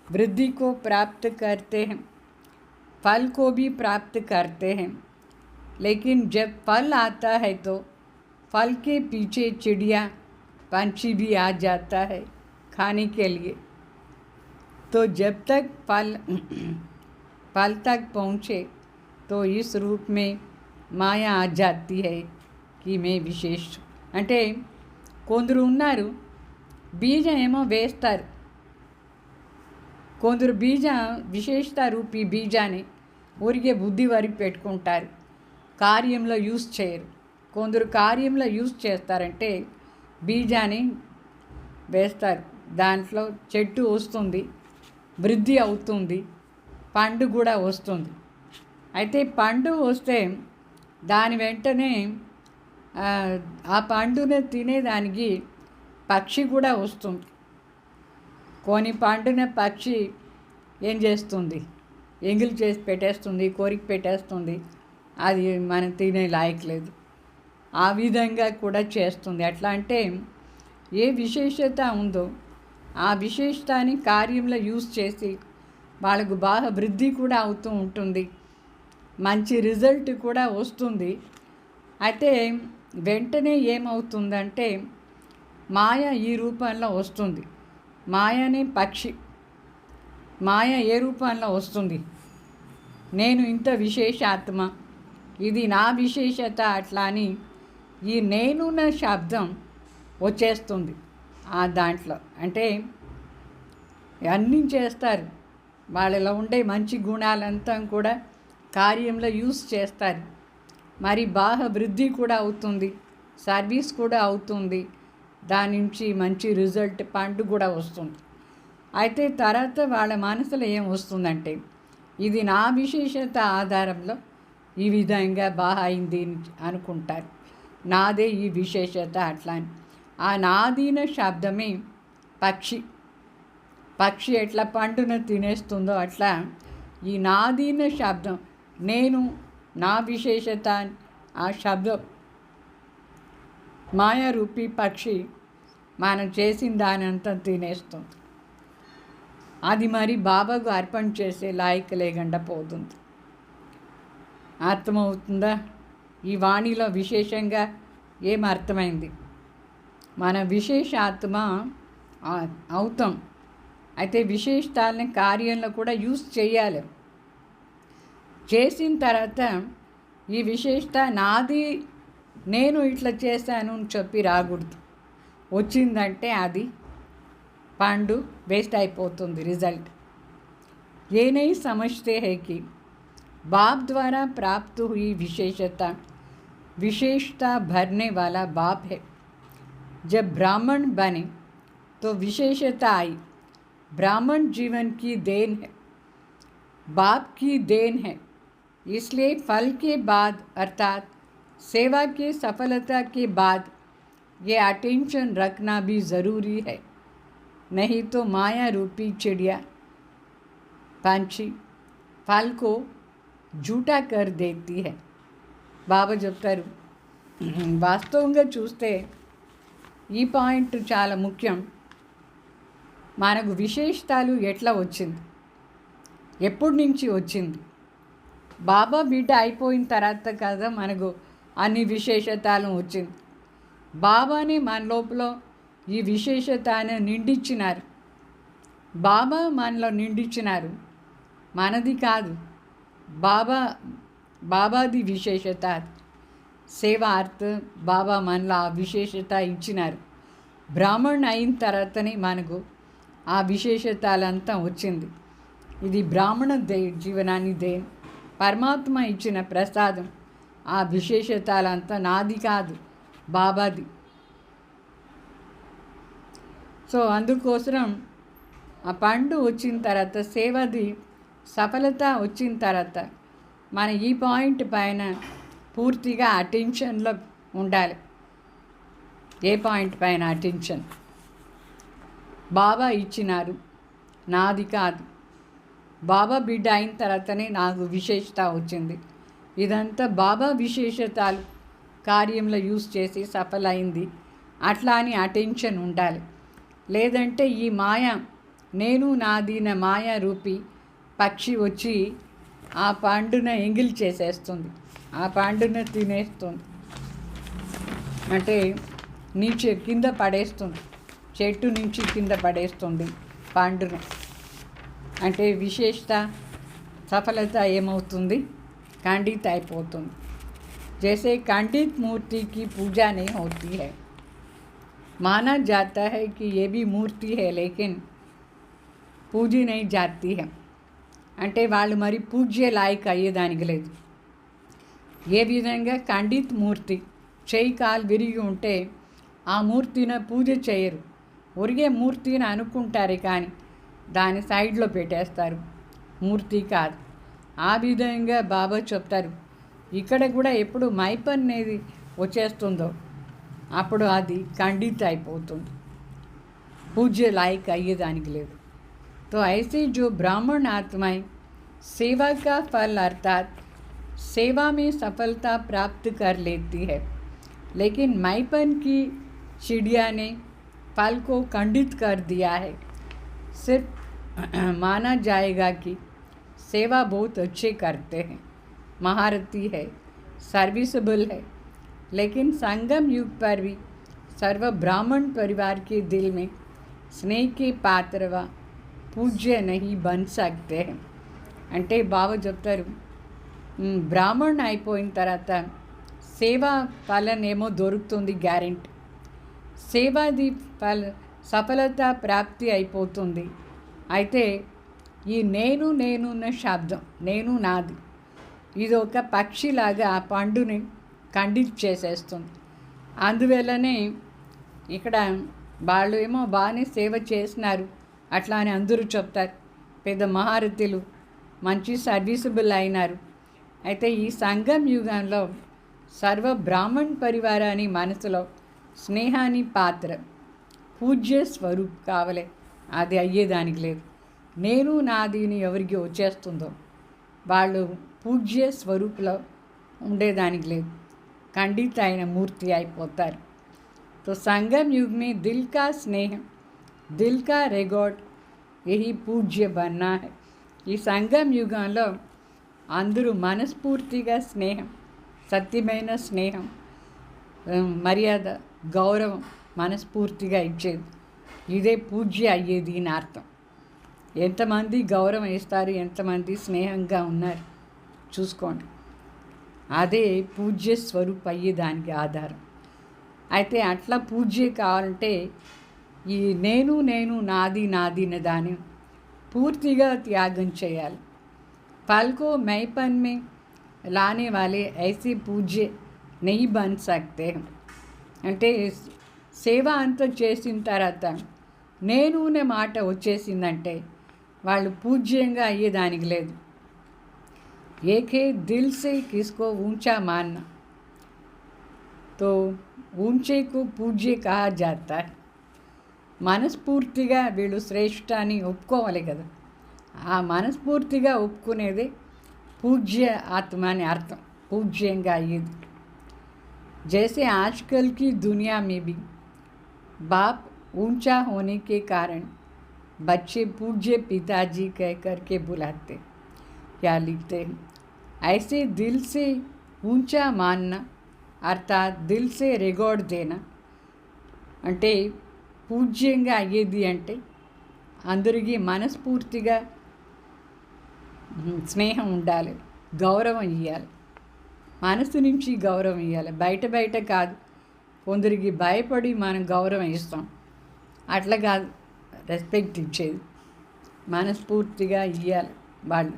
वृद्धि को प्राप्त करते हैं, फल को भी प्राप्त करते हैं. लेकिन जब फल आता है तो फल के पीछे चिड़िया पंछी भी आ जाता है खाने के लिए. तो जब तक फल तक पहुँचे तो इस रूप में माया आ जाती है कि मैं विशेष. అంటే కొందరు ఉన్నారు బీజం ఏమో వేస్తారు, కొందరు విశేషత రూపీ బీజాన్ని ఊరికే బుద్ధి వరకు పెట్టుకుంటారు, కార్యంలో యూస్ చేయరు. కొందరు కార్యంలో యూస్ చేస్తారంటే బీజాన్ని వేస్తారు, దాంట్లో చెట్టు వస్తుంది, వృద్ధి అవుతుంది, పండు కూడా వస్తుంది. అయితే పండు వస్తే దాని వెంటనే ఆ పండుని తినేదానికి పక్షి కూడా వస్తుంది. కొన్ని పండున పక్షి ఏం చేస్తుంది, ఎంగిల్ చేసి పెట్టేస్తుంది, కోరిక పెట్టేస్తుంది, అది మనం తినే లాయక్ లేదు. ఆ విధంగా కూడా చేస్తుంది. ఎట్లా అంటే ఏ విశేషత ఉందో ఆ విశేషతాన్ని కార్యంలో యూస్ చేసి వాళ్ళకు బాగా వృద్ధి కూడా అవుతూ ఉంటుంది, మంచి రిజల్ట్ కూడా వస్తుంది. అయితే వెంటనే ఏమవుతుందంటే మాయ ఈ రూపంలో వస్తుంది. మాయనే పక్షి. మాయ ఏ రూపంలో వస్తుంది, నేను ఇంత విశేష ఆత్మ, ఇది నా విశేషత అట్లా అని ఈ నేనున్న శబ్దం వచ్చేస్తుంది ఆ దాంట్లో. అంటే అన్నీ చేస్తారు, వాళ్ళలో ఉండే మంచి గుణాలంతా కూడా కార్యంలో యూస్ చేస్తారు. మరి బాగా వృద్ధి కూడా అవుతుంది, సర్వీస్ కూడా అవుతుంది, దాని నుంచి మంచి రిజల్ట్ పండు కూడా వస్తుంది. అయితే తర్వాత వాళ్ళ మనసులో ఏం వస్తుందంటే, ఇది నా విశేషత ఆధారంలో ఈ విధంగా బాగా అయింది అనుకుంటారు, నాదే ఈ విశేషత అట్లా అని. ఆ నాదీన శబ్దమే పక్షి. పక్షి ఎట్లా పండును తినేస్తుందో అట్లా ఈ నాదీన శబ్దం, నేను, నా విశేషత, ఆ శబ్దం మాయారూపి పక్షి మనం చేసిన దాని అంతా తినేస్తుంది. అది మరి బాబాకు అర్పణ చేసే లాయక లేకుండా పోతుంది. అర్థమవుతుందా? ఈ వాణిలో విశేషంగా ఏం అర్థమైంది? మన విశేషాత్మ అవుతాం. అయితే విశేషతాలని కార్యంలో కూడా యూస్ చేయాలి. చేసిన తర్వాత ఈ విశేషత నాది, నేను ఇట్లా చేశాను అని చెప్పి రాకూడదు. వచ్చిందంటే అది పండు వేస్ట్ అయిపోతుంది रिजल्ट। ये नहीं समझते हैं कि बाप द्वारा प्राप्त हुई विशेषता भरने वाला बाप है। जब ब्राह्मण बने तो विशेषता आई। ब्राह्मण जीवन की देन है, बाप की देन है। इसलिए फल के बाद अर्थात सेवा के सफलता के बाद ये अटेंशन रखना भी ज़रूरी है। नहीं तो माया रूपी चिड़िया पंछी फल को झूठा कर देती है। బాబా చెప్తారు, వాస్తవంగా చూస్తే ఈ పాయింట్ చాలా ముఖ్యం. మనకు విశేషతాలు ఎట్లా వచ్చింది, ఎప్పటి నుంచి వచ్చింది? బాబా బిడ్డ అయిపోయిన తర్వాత కదా మనకు అన్ని విశేషతాలు వచ్చింది. బాబాని మన లోపల ఈ విశేషతను నిండించినారు. బాబా మనలో నిండించినారు, మనది కాదు. బాబాది విశేషత సేవార్థ బాబా మనలో ఆ విశేషత ఇచ్చినారు. బ్రాహ్మణ్ అయిన తర్వాతనే మనకు ఆ విశేషతాలంతా వచ్చింది. ఇది బ్రాహ్మణ జీవనాన్ని పరమాత్మ ఇచ్చిన ప్రసాదం. ఆ విశేషతాలంతా నాది కాదు, బాబాది. సో అందుకోసం ఆ పండు వచ్చిన తర్వాత, సేవది సఫలత వచ్చిన తర్వాత మన ఈ పాయింట్ పైన పూర్తిగా అటెన్షన్లో ఉండాలి. ఏ పాయింట్ పైన అటెన్షన్? బాబా ఇచ్చినారు, నాది కాదు. బాబా బిడ్డ అయిన తర్వాతనే నాకు విశేషత వచ్చింది. ఇదంతా బాబా విశేషతాలు కార్యంలో యూస్ చేసి సఫలైంది, అట్లా అని అటెన్షన్ ఉండాలి. లేదంటే ఈ మాయ, నేను నాదీన మాయా రూపి పక్షి వచ్చి ఆ పండున ఎంగిల్ చేసేస్తుంది, ఆ పండున తినేస్తుంది. అంటే నీచే కింద పడేస్తుంది, చెట్టు నుంచి కింద పడేస్తుంది పండును. అంటే విశేషత సఫలత ఏమవుతుంది? ఖండిత అయిపోతుంది. जैसे खंडित मूर्ति की पूजा नहीं होती है, माना जाता है कि ये भी मूर्ति है लेकिन पूजी नहीं जाती है. అంటే వాళ్ళు మరి పూజ్య లాయక్ అయ్యేదానికి లేదు. ఏ విధంగా ఖండిత్ మూర్తి, చేయి కాలు విరిగి ఉంటే ఆ మూర్తిని పూజ చేయరు, ఒరిగే మూర్తిని అనుకుంటారు, కానీ దాని సైడ్లో పెట్టేస్తారు, మూర్తి కాదు. ఆ విధంగా బాబా చెప్తారు, ఇక్కడ కూడా ఎప్పుడు మైపన్ అనేది వచ్చేస్తుందో అప్పుడు అది ఖండిత అయిపోతుంది, పూజ్య లాయక్ అయ్యేదానికి లేదు. तो ऐसे जो ब्राह्मण आत्माएं सेवा का फल अर्थात सेवा में सफलता प्राप्त कर लेती है, लेकिन मैपन की चिड़िया ने फल को खंडित कर दिया है। सिर्फ माना जाएगा कि सेवा बहुत अच्छे करते हैं, महारथी है, सर्विसेबल है, लेकिन संगम युग पर भी सर्व ब्राह्मण परिवार के दिल में स्नेह के पात्र व పూజ్య నహి బన్ సక్తే. అంటే బాబా చెప్తారు, బ్రాహ్మణ్ అయిపోయిన తర్వాత సేవ ఫలనేమో దొరుకుతుంది గ్యారెంటీ. సేవాది సఫలత ప్రాప్తి అయిపోతుంది. అయితే ఈ నేను నేనున్న శబ్దం, నేను నాది, ఇది ఒక పక్షిలాగా ఆ పండుని చేసేస్తుంది. అందువల్లనే ఇక్కడ వాళ్ళు ఏమో బాగానే సేవ చేసినారు అట్లా అని అందరూ చెప్తారు. పెద్ద మహారథులు మంచి సర్వీసబుల్ అయినారు. అయితే ఈ సంగం యుగంలో సర్వ బ్రాహ్మణ్ పరివారాన్ని మనసులో స్నేహాన్ని పాత్ర పూజ్య స్వరూప్ కావలే. అది అయ్యేదానికి లేదు. నేను నాదిని ఎవరికి వచ్చేస్తుందో వాళ్ళు పూజ్య స్వరూపులో ఉండేదానికి లేదు, ఖండిత అయిన మూర్తి అయిపోతారు. तो संगम युग में दिल का स्नेह, दिल का रिकॉर्ड, यही పూజ్య బన్నా है. ఈ సంగం యుగంలో అందరూ మనస్ఫూర్తిగా స్నేహం, సత్యమైన స్నేహం, మర్యాద, గౌరవం మనస్ఫూర్తిగా ఇచ్చేది, ఇదే పూజ్య అయ్యేది అని అర్థం. ఎంతమంది గౌరవం ఇస్తారు, ఎంతమంది స్నేహంగా ఉన్నారు చూసుకోండి. అదే పూజ్య స్వరూప్ అయ్యేదానికి ఆధారం. అయితే అట్లా పూజ్య కావాలంటే ఈ నేను నేను నాది నాది అనే దాన్ని పూర్తిగా త్యాగం చేయాలి. फल को मैपन में लाने वाले ऐसे पूज्य नहीं बन सकते. అంటే సేవ అంతా చేసిన తర్వాత నేను అనే మాట వచ్చేసిందంటే వాళ్ళు పూజ్యంగా అయ్యేదానికి లేదు. ఏకే దిల్ సే కిస్కో ఊంచా మాన్నా, తో ఊంచేకు పూజ్య కహా జాతా. మనస్ఫూర్తిగా వీళ్ళు శ్రేష్ఠ అని ఒప్పుకోవాలి కదా. ఆ మనస్ఫూర్తిగా ఒప్పుకునేది పూజ్య ఆత్మ అని అర్థం, పూజ్యంగా అయ్యేది. जैसे आजकल की दुनिया में भी बाप ऊंचा होने के कारण बच्चे पूज्य पिताजी कह कर के बुलाते या लिखते हैं, ऐसे दिल से ऊंचा मानना अर्थात दिल से रिकॉर्ड देना అంటే పూజ్యంగా అయ్యేది అంటే అందరికీ మనస్ఫూర్తిగా స్నేహం ఉండాలి, గౌరవం ఇవ్వాలి, మనసు నుంచి గౌరవం ఇవ్వాలి, బయట కాదు. కొందరికి భయపడి మనం గౌరవం ఇస్తాం, అట్లా కాదు. రెస్పెక్ట్ ఇచ్చేది మనస్ఫూర్తిగా ఇవ్వాలి వాళ్ళు.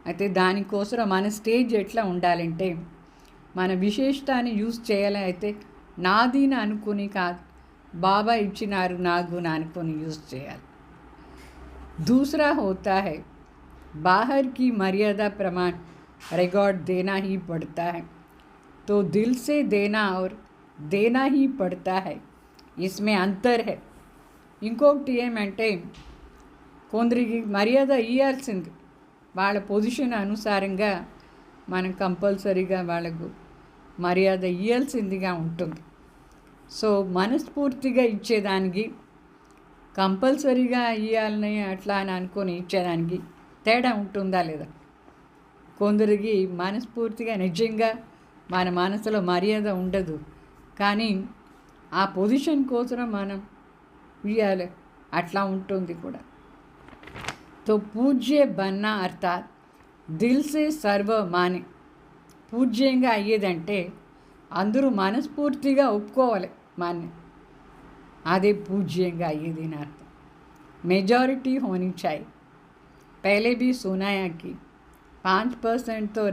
అయితే దానికోసం మన స్టేజ్ ఎట్లా ఉండాలంటే మన విశేషతాన్ని యూజ్ చేయాలి. అయితే నాదిని అనుకుని కాదు, బాబా ఇచ్చినారు నాకు అనుకుని యూజ్ చేయాలి. दूसरा होता है बाहर की मर्यादा प्रमाण रिकॉर्ड देना ही पड़ता है, तो दिल से देना और देना ही पड़ता है, इसमें अंतर है. ఇంకొకటి ఏమంటే కొందరికి మర్యాద ఇవ్వాల్సింది, వాళ్ళ పొజిషన్ అనుసారంగా మనం కంపల్సరీగా వాళ్ళకు మర్యాద ఇవ్వాల్సిందిగా ఉంటుంది. సో మనస్ఫూర్తిగా ఇచ్చేదానికి, కంపల్సరీగా ఇవ్వాలని అట్లా అని అనుకొని ఇచ్చేదానికి తేడా ఉంటుందా లేదా? కొందరికి మనస్ఫూర్తిగా నిజంగా మన మనసులో మర్యాద ఉండదు, కానీ ఆ పొజిషన్ కోసం మనం ఇవ్వాలి, అట్లా ఉంటుంది కూడా. తో పూజ్య బన్నా అర్థాత్ దిల్ సే సర్వ మానే. పూజ్యంగా అయ్యేదంటే అందరూ మనస్ఫూర్తిగా ఒప్పుకోవాలి మాన్య, అదే పూజ్యంగా అయ్యేది అని అర్థం. मेजॉरिटी होनी चाहिए. पहले भी सुना है कि 5% तो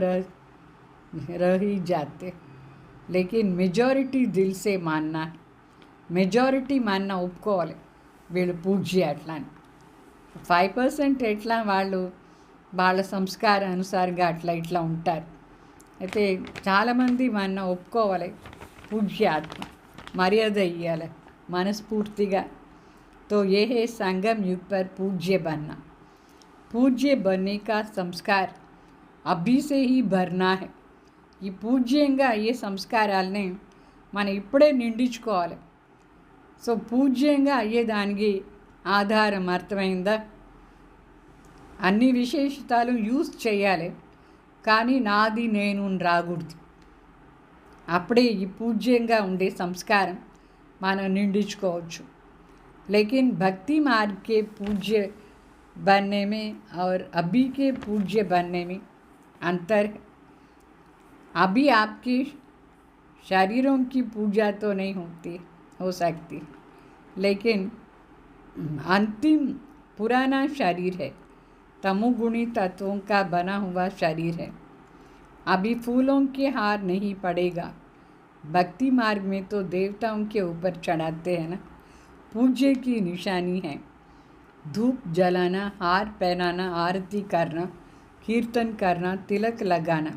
रह ही जाते, लेकिन मेजॉरिटी दिल से मानना है. మెజారిటీ మాన్న ఒప్పుకోవాలి వీళ్ళు పూజ్య అట్లా అని. 5% ఎట్లా వాళ్ళు వాళ్ళ సంస్కారం అనుసారంగా అట్లా ఇట్లా ఉంటారు. అయితే చాలామంది మాన్న ఒప్పుకోవాలి, పూజ్య ఆత్మ మర్యాద ఇవ్వాలి మనస్ఫూర్తిగా. तो ये है संगम युग पर पूज्य बनना. पूज्य बनने का संस्कार अभी से ही भरना है. ఈ పూజ్యంగా అయ్యే సంస్కారాలని మనం ఇప్పుడే నిండించుకోవాలి. సో పూజ్యంగా అయ్యేదానికి ఆధారం అర్థమైందా? అన్ని విశేషతాలు యూజ్ చేయాలి, కానీ నాది నేను రాకూడదు. అప్పుడే ఈ పూజ్యంగా ఉండే సంస్కారం మనం నిండించుకోవచ్చు. लेकिन भक्ति मार्ग के पूज्य बनने में और अभी के पूज्य बनने में अंतर है. अभी आपकी शरीरों की पूजा तो नहीं होती हो सकती, लेकिन अंतिम पुराना शरीर है, तमोगुणी तत्वों का बना हुआ शरीर है। अभी फूलों के हार नहीं पड़ेगा। भक्ति मार्ग में तो देवताओं के ऊपर चढ़ाते हैं ना, पूज्य की निशानी है। धूप जलाना, हार पहनाना, आरती करना, कीर्तन करना, तिलक लगाना,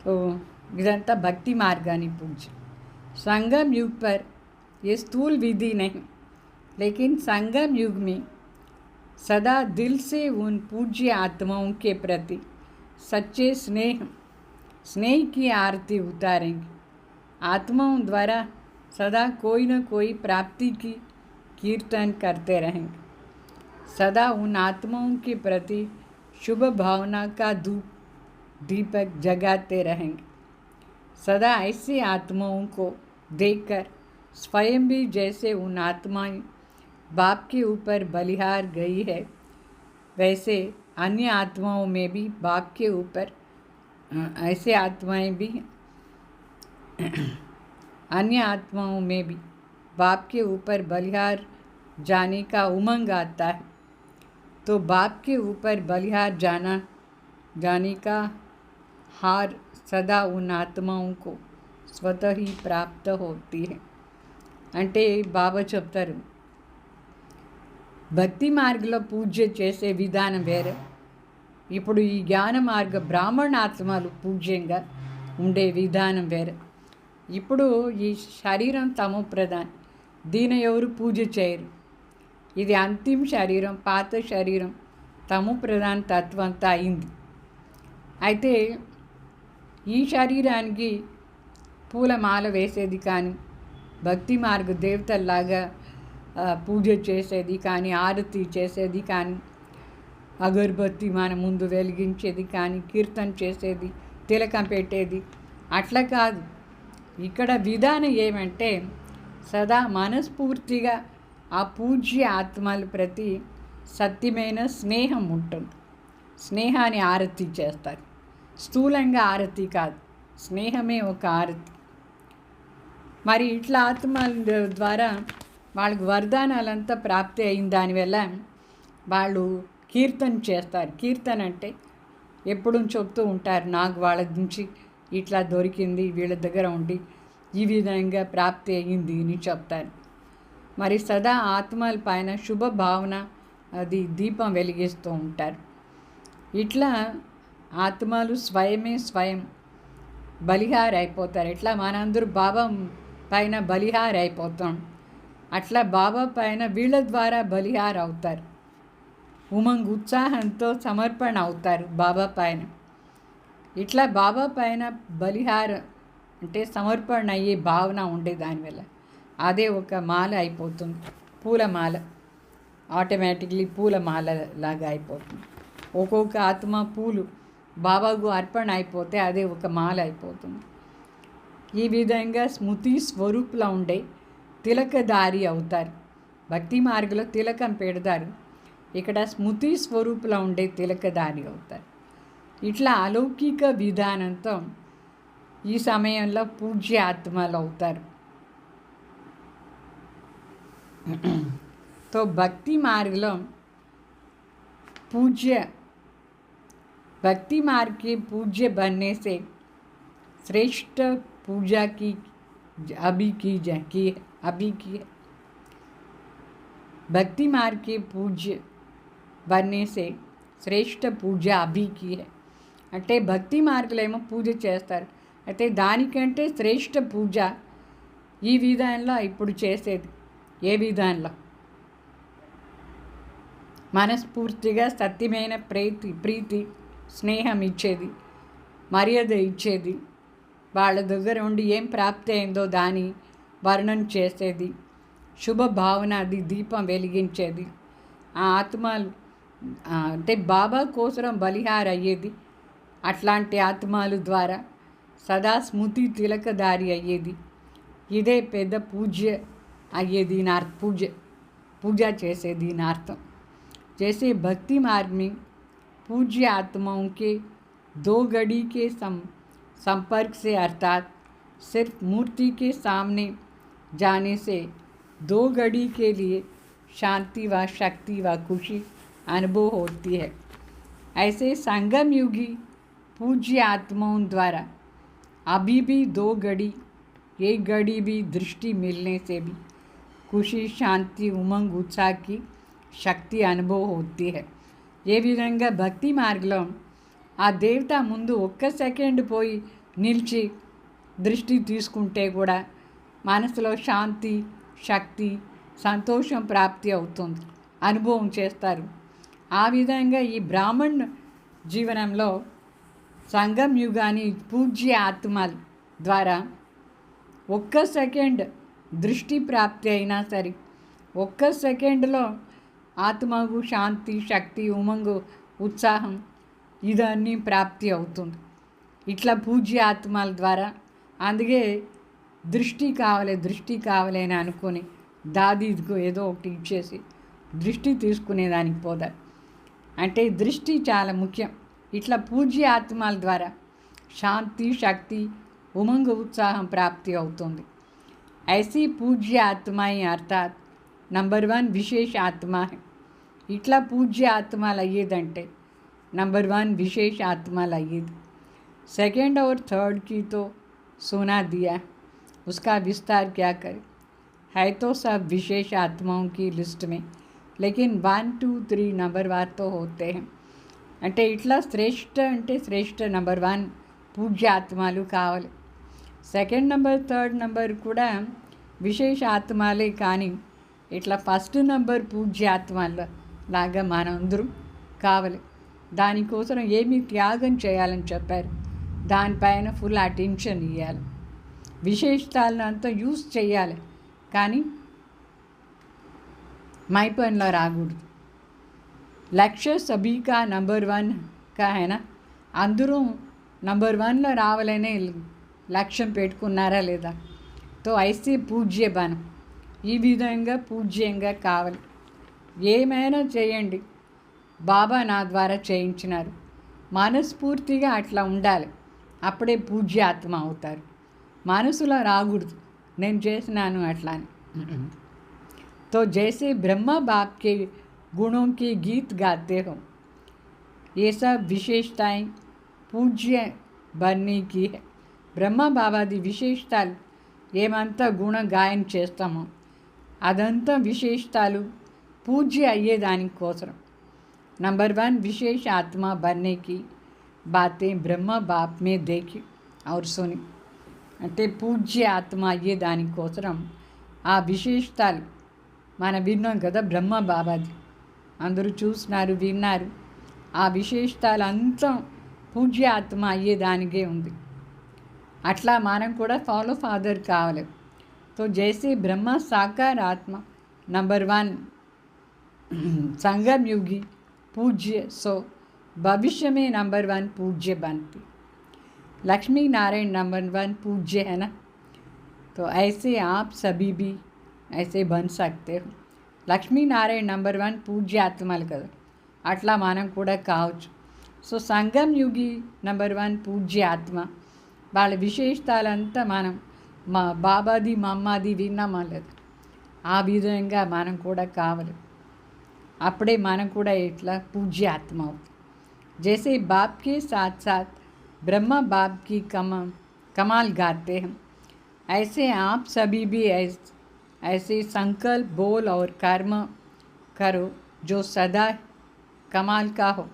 तो ఇదంతా భక్తి మార్గాన్ని పూజ। संगम युग पर ये स्थूल विधि नहीं, लेकिन संगम युग में सदा दिल से उन पूज्य आत्माओं के प्रति सच्चे स्नेह की आरती उतारेंगे। आत्माओं द्वारा सदा कोई न कोई प्राप्ति की कीर्तन करते रहेंगे। सदा उन आत्माओं के प्रति शुभ भावना का दीपक जगाते रहेंगे। सदा ऐसी आत्माओं को देखकर स्वयं भी जैसे उन आत्माएं बाप के ऊपर बलिहार गई है, वैसे अन्य आत्माओं में भी बाप के ऊपर ऐसे आत्माएं भी अन्य आत्माओं में भी बाप के ऊपर बलिहार जाने का उमंग आता है। तो बाप के ऊपर बलिहार जाने का हार सदा उन आत्माओं को स्वतः ही प्राप्त होती है। అంటే బాబా చెప్తారు, భక్తి మార్గంలో పూజ చేసే విధానం వేరే, ఇప్పుడు ఈ జ్ఞాన మార్గ బ్రాహ్మణాత్మలు పూజ్యంగా ఉండే విధానం వేరే। ఇప్పుడు ఈ శరీరం తమో ప్రధాన్, దీని ఎవరు పూజ చేయరు। ఇది అంతిమ శరీరం, పాత శరీరం తమో ప్రధాన తత్వంతో అయింది। అయితే ఈ శరీరానికి పూలమాల వేసేది కానీ, భక్తి మార్గ దేవతల్లాగా పూజ చేసేది కానీ, ఆరతి చేసేది కానీ, అగరబత్తి మన ముందు వెలిగించేది కానీ, కీర్తన చేసేది, తిలకం పెట్టేది అట్లా కాదు। ఇక్కడ విధానం ఏమంటే సదా మనస్ఫూర్తిగా ఆ పూజ్య ఆత్మల ప్రతి సత్యమైన స్నేహం ఉంటుంది। స్నేహాన్ని ఆరతి చేస్తారు, స్థూలంగా ఆరతి కాదు, స్నేహమే ఒక ఆరతి। మరి ఇట్లా ఆత్మల ద్వారా వాళ్ళకి వరదానాలంతా ప్రాప్తి అయిన దానివల్ల వాళ్ళు కీర్తన చేస్తారు। కీర్తన అంటే ఎప్పుడు చెప్తూ ఉంటారు, నాకు వాళ్ళ నుంచి ఇట్లా దొరికింది, వీళ్ళ దగ్గర ఉండి ఈ విధంగా ప్రాప్తి అయ్యింది అని చెప్తారు। మరి సదా ఆత్మల పైన శుభ భావన అది దీపం వెలిగిస్తూ ఉంటారు। ఇట్లా ఆత్మలు స్వయం బలిహార్ అయిపోతారు। ఇట్లా మనందరూ బాబా పైన బలిహార్ అయిపోతాం, అట్లా బాబా పైన వీళ్ళ ద్వారా బలిహార్ అవుతారు। ఉమంగ్ ఉత్సాహంతో సమర్పణ అవుతారు బాబా పైన। ఇట్లా బాబా పైన బలిహార్ అంటే సమర్పణ అయ్యే భావన ఉండే దానివల్ల అదే ఒక మాల అయిపోతుంది, పూలమాల, ఆటోమేటిక్లీ పూలమాల లాగా అయిపోతుంది। ఒక్కొక్క ఆత్మ పూలు బాబాకు అర్పణ అయిపోతే అదే ఒక మాల అయిపోతుంది। ఈ విధంగా స్మృతి స్వరూపులో ఉండే తిలకదారి అవుతారు। భక్తి మార్గంలో తిలకం పెడతారు, ఇక్కడ స్మృతి స్వరూపులో ఉండే తిలకదారి అవుతారు। ఇట్లా అలౌకిక విధానంతో ఈ సమయంలో పూజ్య ఆత్మలు అవుతారు। तो भक्ति मार्ग के पूज्य बनने से श्रेष्ठ पूजा की अभी की है। भक्ति मार्ग के पूज्य बनने से శ్రేష్ఠ పూజ అభి की है। అంటే భక్తి మార్గంలో ఏమో పూజ చేస్తారు, అయితే దానికంటే శ్రేష్ఠ పూజ ఈ విధానంలో ఇప్పుడు చేసేది। ఏ విధానంలో మనస్ఫూర్తిగా సత్యమైన ప్రీతి స్నేహం ఇచ్చేది, మర్యాద ఇచ్చేది, వాళ్ళ దగ్గర ఉండి ఏం ప్రాప్తి అయిందో దాని వర్ణన చేసేది, శుభ భావన అది దీపం వెలిగించేది, ఆ ఆత్మలు అంటే బాబా కోసం బలిహార్ అయ్యేది, అట్లాంటి ఆత్మల ద్వారా సదా స్మృతి తిలకదారి అయ్యేది, ఇదే పెద్ద పూజ్య అయ్యేది నా पूजा చేసేది నా అర్థం। जैसे भक्ति मार्ग में पूज्य आत्माओं के 2 घड़ी के संपर्क से अर्थात सिर्फ मूर्ति के सामने जाने से 2 घड़ी के लिए शांति व शक्ति व खुशी अनुभव होती है। ऐसे संगम युगी पूज्य आत्माओं द्वारा अभी भी 2 घड़ी 1 घड़ी भी दृष्टि मिलने से भी खुशी शांति उमंग उत्साह की శక్తి అనుభవం होती है। ఏ విధంగా భక్తి మార్గంలో ఆ దేవత ముందు 1 సెకండ్ పోయి నిలిచి దృష్టి తీసుకుంటే కూడా మనసులో శాంతి శక్తి సంతోషం ప్రాప్తి అవుతుంది, అనుభవం చేస్తారు. ఆ విధంగా ఈ బ్రాహ్మణ్ జీవనంలో సంగం యుగాన్ని పూజ్య ఆత్మల ద్వారా 1 సెకండ్ దృష్టి ప్రాప్తి అయినా సరే 1 సెకండ్లో ఆత్మకు శాంతి శక్తి ఉమంగు ఉత్సాహం ఇదన్నీ ప్రాప్తి అవుతుంది. ఇట్లా పూజ్య ఆత్మల ద్వారా. అందుకే దృష్టి కావాలి అని అనుకొని దాదీకు ఏదో ఒకటి ఇచ్చేసి దృష్టి తీసుకునేదానికి పోతారు. అంటే దృష్టి చాలా ముఖ్యం. ఇట్లా పూజ్య ఆత్మల ద్వారా శాంతి శక్తి ఉమంగ ఉత్సాహం ప్రాప్తి అవుతుంది. ऐसी पूज्य आत्माएं अर्थात नंबर 1 विशेष आत्मा है. इट्ला पूज्य आत्माल अय्येदंटे नंबर 1 विशेष आत्माल अय्येद. सेकेंड और थर्ड की तो सुना दिया, उसका विस्तार क्या करें. है तो सब विशेष आत्माओं की लिस्ट में, लेकिन 1 2 3 नंबर वार तो होते हैं. అంటే ఇట్లా శ్రేష్ఠ నెంబర్ 1 పూజ్య ఆత్మలు కావాలి. సెకండ్ నెంబర్ థర్డ్ నెంబర్ కూడా విశేష ఆత్మలే, కానీ ఇట్లా ఫస్ట్ నెంబర్ పూజ్య ఆత్మల లాగా మనందరం కావాలి. దానికోసం ఏమి త్యాగం చేయాలని చెప్పారు, దానిపైన ఫుల్ అటెన్షన్ ఇవ్వాలి. విశేషతాలను అంతా యూజ్ చేయాలి, కానీ మైపన్లో రాకూడదు. లక్ష్య సభీకా నంబర్ 1 కా హైనా, అందరూ నంబర్ 1లో రావాలనే లక్ష్యం పెట్టుకున్నారా లేదా? తో ఐసే పూజ్య బనం, ఈ విధంగా పూజ్యంగా కావాలి. ఏమైనా చేయండి, బాబా నా ద్వారా చేయించినారు, మనస్ఫూర్తిగా అట్లా ఉండాలి. అప్పుడే పూజ్య ఆత్మ అవుతారు. మనసులో రాకూడదు నేను చేసినాను అట్లా అని. तो जैसे ब्रह्मा बाप के गुणों के गीत गाते हो, ये सब विशेषताएं पूज्य बनने की है. ब्रह्मा बाबादी విశేషతాలు ఏమంతా గుణ గాయన చేస్తామో అదంతా విశేషతాలు పూజ్య అయ్యేదానికోసం. नंबर 1 विशेष आत्मा बनने की बातें ब्रह्मा बाप में देखी और सुनी. అంటే పూజ్య ఆత్మ అయ్యేదానికోసం ఆ విశేషతాలు మనం విన్నాం కదా, బ్రహ్మ బాబాది అందరూ చూసినారు విన్నారు. ఆ విశేషతాలు అంతా పూజ్య ఆత్మ అయ్యేదానికే ఉంది. అట్లా మనం కూడా ఫాలో ఫాదర్ కావాలి. तो जैसे ब्रह्मा साकार आत्मा नंबर 1 संगम युगी पूज्य, सो भविष्य में नंबर 1 पूज्य बनती. लक्ष्मी नारायण नंबर 1 पूज्य है ना, तो ऐसे आप सभी भी ऐसे बन सकते हो. లక్ష్మీ నారాయణ నంబర్ 1 పూజ్య ఆత్మలు కదా, అట్లా మనం కూడా కావచ్చు. సో సంగం యుగి నంబర్ 1 పూజ్య ఆత్మ, వాళ్ళ విశేషతాలంతా మనం మా బాబాది మా అమ్మది విన్నామా లేదు, ఆ విధంగా మనం కూడా కావాలి. అప్పుడే మనం కూడా ఇట్లా పూజ్య ఆత్మ అవుతుంది. जैसे बाप के साथ साथ ब्रह्मा बाप की कमाल गाते हैं, ऐसे आप सभी भी ऐसे संकल्प बोल और कर्म करो जो सदा कमाल का हो.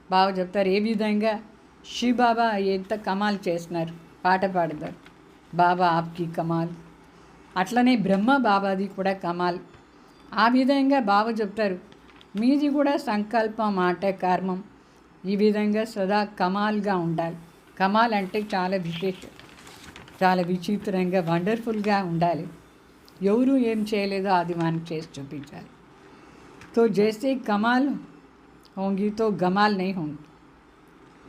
బాబా చెప్తారు ఏ విధంగా శివ బాబా ఎంత కమాల్ చేస్తున్నారు, పాట పాడతారు బాబా ఆప్కి కమాల్. అట్లనే బ్రహ్మ బాబాది కూడా కమాల్. ఆ విధంగా బాబా చెప్తారు మీది కూడా సంకల్పం మాట కర్మం ఈ విధంగా సదా కమాల్గా ఉండాలి. కమాల్ అంటే చాలా విశేషం, చాలా విచిత్రంగా వండర్ఫుల్గా ఉండాలి. ఎవరు ఏం చేయలేదో అది మనం చేసి చూపించాలి. तो जैसे कमाल होंगी तो गमाल नहीं होंगी,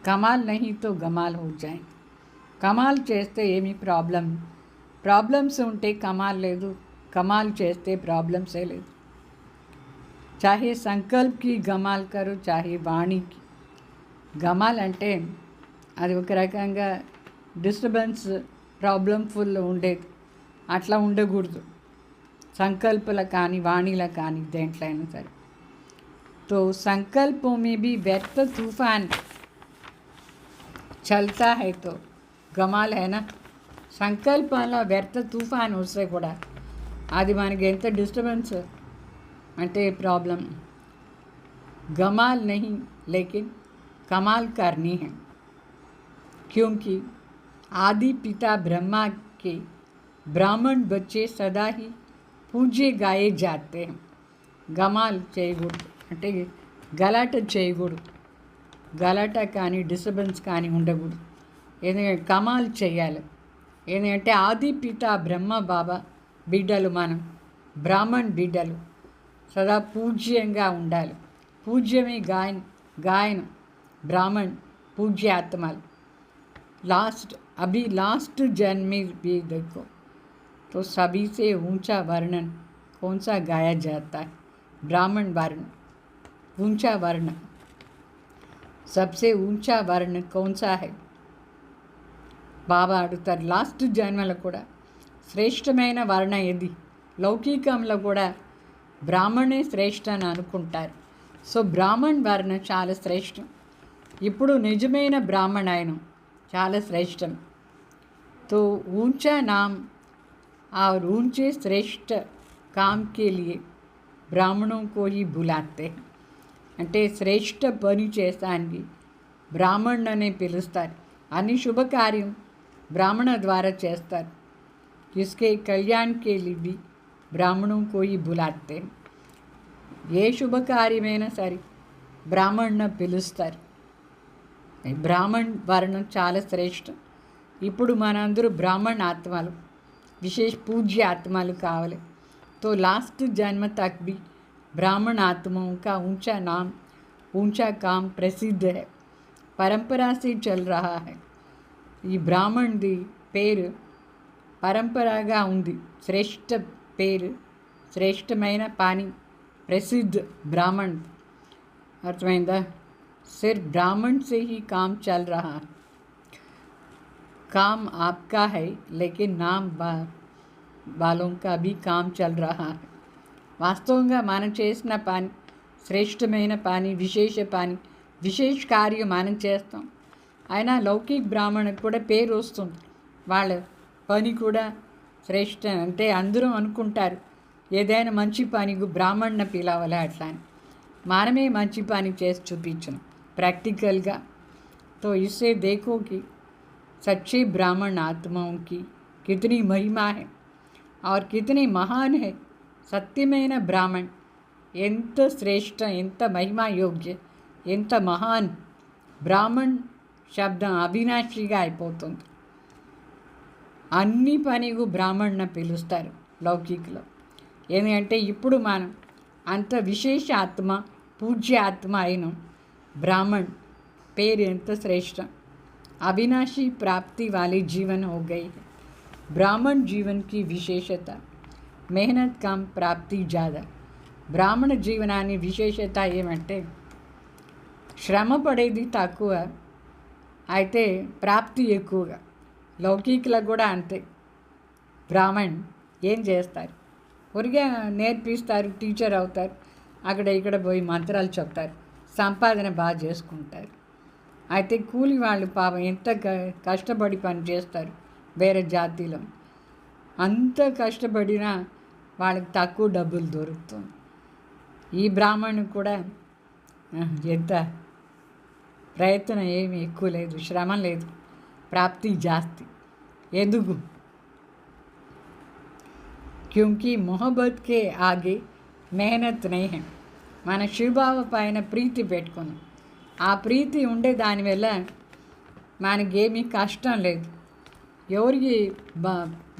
कमाल नहीं तो गमाल हो जाए. కమాల్ చేస్తే ఏమీ ప్రాబ్లమ్స్ ఉంటే కమాల్ లేదు, కమాల్ చేస్తే ప్రాబ్లమ్సే లేదు. చాహే సంకల్ప్కి గమాల్ కరు, చాహే వాణికి. గమాల్ అంటే అది ఒక రకంగా డిస్టర్బెన్స్ ప్రాబ్లంఫుల్ ఉండేది. అట్లా ఉండకూడదు. संकल्पला కానీ वाणीला కానీ దేంట్లో అయినా సరే. तो संकल्पों में भी व्यर्थ तूफान चलता है तो గమాల్ है సంకల్పంలో వ్యర్థ తుఫాన్ వస్తే కూడా అది మనకి ఎంత డిస్టర్బెన్స్ అంటే ప్రాబ్లం. गमाल नहीं लेकिन कमाल करनी है, क्योंकि आदि पिता ब्रह्मा के ब्राह्मण बच्चे सदा ही పూజే గాయే జాతే. గమాల్ చేయకూడదు అంటే గలాట చేయకూడదు. గలాట కానీ డిస్టర్బెన్స్ కానీ ఉండకూడదు. ఎందుకంటే కమాల్ చేయాలి. ఎందుకంటే ఆది పిత బ్రహ్మ బాబా బిడ్డలు, మనం బ్రాహ్మణ్ బిడ్డలు సదా పూజ్యంగా ఉండాలి. పూజ్యమే గాయన బ్రాह्मण पूज्य आत्माल. लास्ट जन्म में भी देखो तो सभी से ऊंचा वर्णन कौन सा गाया जाता है? ब्राह्मण वर्ण. ऊंचा वर्ण, सबसे ऊंचा वर्ण कौन सा है? బాబా అడుగుతారు. లాస్ట్ జన్మలో కూడా శ్రేష్టమైన వర్ణ ఏది? లౌకికంలో కూడా బ్రాహ్మణే శ్రేష్ఠ అని అనుకుంటారు. సో బ్రాహ్మణ్ వర్ణ చాలా శ్రేష్టం. ఇప్పుడు నిజమైన బ్రాహ్మణ చాలా శ్రేష్టం. तो ऊंचा नाम और ऊंचे श्रेष्ठ काम के लिए ब्राह्मणों को ही बुलाते हैं. అంటే శ్రేష్ఠ పని చేస్తానికి బ్రాహ్మణుని పిలుస్తారు. అన్ని శుభకార్యం బ్రాహ్మణ ద్వారా చేస్తారు. इसके कल्याण के लिए भी ब्राह्मणों को ही बुलाते हैं. ఏ శుభకార్యమైనా సరే బ్రాహ్మణుని పిలుస్తారు. బ్రాహ్మణ్ వర్ణం చాలా శ్రేష్టం. ఇప్పుడు మనందరూ బ్రాహ్మణ ఆత్మలు, विशेष पूज्य आत्मालु कावले. तो लास्ट जन्म तक भी ब्राह्मण आत्माओं का ऊंचा नाम, ऊंचा काम प्रसिद्ध है, परंपरा से चल रहा है. ఈ బ్రాహ్మణ్ది పేరు పరంపరగా ఉంది. శ్రేష్ఠ పేరు, శ్రేష్టమైన పని, ప్రసిద్ధ బ్రాహ్మణ్. అర్థమైందా? सिर्फ ब्राह्मण से ही काम चल रहा है. काम आपका है लेकिन नाम वालों का भी काम चल रहा है. వాస్తవంగా మనం చేసిన పని శ్రేష్టమైన పని, విశేష పని, విశేష కార్యం మనం చేస్తాం. అయినా లౌకిక బ్రాహ్మణకు కూడా పేరు వస్తుంది. వాళ్ళ పని కూడా శ్రేష్ట అంటే అందరూ అనుకుంటారు ఏదైనా మంచి పనికి బ్రాహ్మణ్ని పిలవాలి అట్లా అని. మనమే మంచి పని చేసి చూపించను प्रैक्टिकलगा. तो इससे देखो कि सच्चे ब्राह्मण आत्माओं की कितनी महिमा है और कितनी महान है. सत्यమైన బ్రాహ్మణ్ ఎంత శ్రేష్ఠ, ఎంత మహిమా యోగ్య, ఎంత మహాన్. బ్రాహ్మణ్ శబ్దం అవినాశిగా అయిపోతుంది. అన్ని పనికు బ్రాహ్మణ్ని పిలుస్తారు లౌకికలో. ఎందుకంటే ఇప్పుడు మనం అంత విశేష ఆత్మ, పూజ్య ఆత్మ అయిన ब्राह्मण पेर ఎంత श्रेष्ठ. अविनाशी प्राप्ति वाले जीवन हो गई है. ब्राह्मण जीवन की विशेषता मेहनत कम, प्राप्ति ज़्यादा. బ్రాహ్మణ జీవనాన్ని విశేషత ఏమంటే శ్రమ పడేది తక్కువ, అయితే ప్రాప్తి ఎక్కువగా. లౌకికలో కూడా అంతే. బ్రాహ్మణ్ ఏం చేస్తారు? ఊరిగా నేర్పిస్తారు, టీచర్ అవుతారు, అక్కడ ఇక్కడ పోయి మంత్రాలు చెప్తారు, సంపాదన బాగా చేసుకుంటారు. అయితే కూలి వాళ్ళు పాపం ఎంత కష్టపడి పని చేస్తారు వేరే జాతిలో. అంత కష్టపడినా వాళ్ళకి తక్కువ డబ్బులు దొరుకుతుంది. ఈ బ్రాహ్మణుడు కూడా ఎంత ప్రయత్నం ఏమి ఎక్కువ లేదు, శ్రమ లేదు, ప్రాప్తి జాస్తి. ఎందుకు? क्योंकि मोहब्बत के आगे मेहनत नहीं है. మన శివబావ పైన ప్రీతి పెట్టుకున్నాం. ఆ ప్రీతి ఉండే దానివల్ల మనకేమీ కష్టం లేదు. ఎవరికి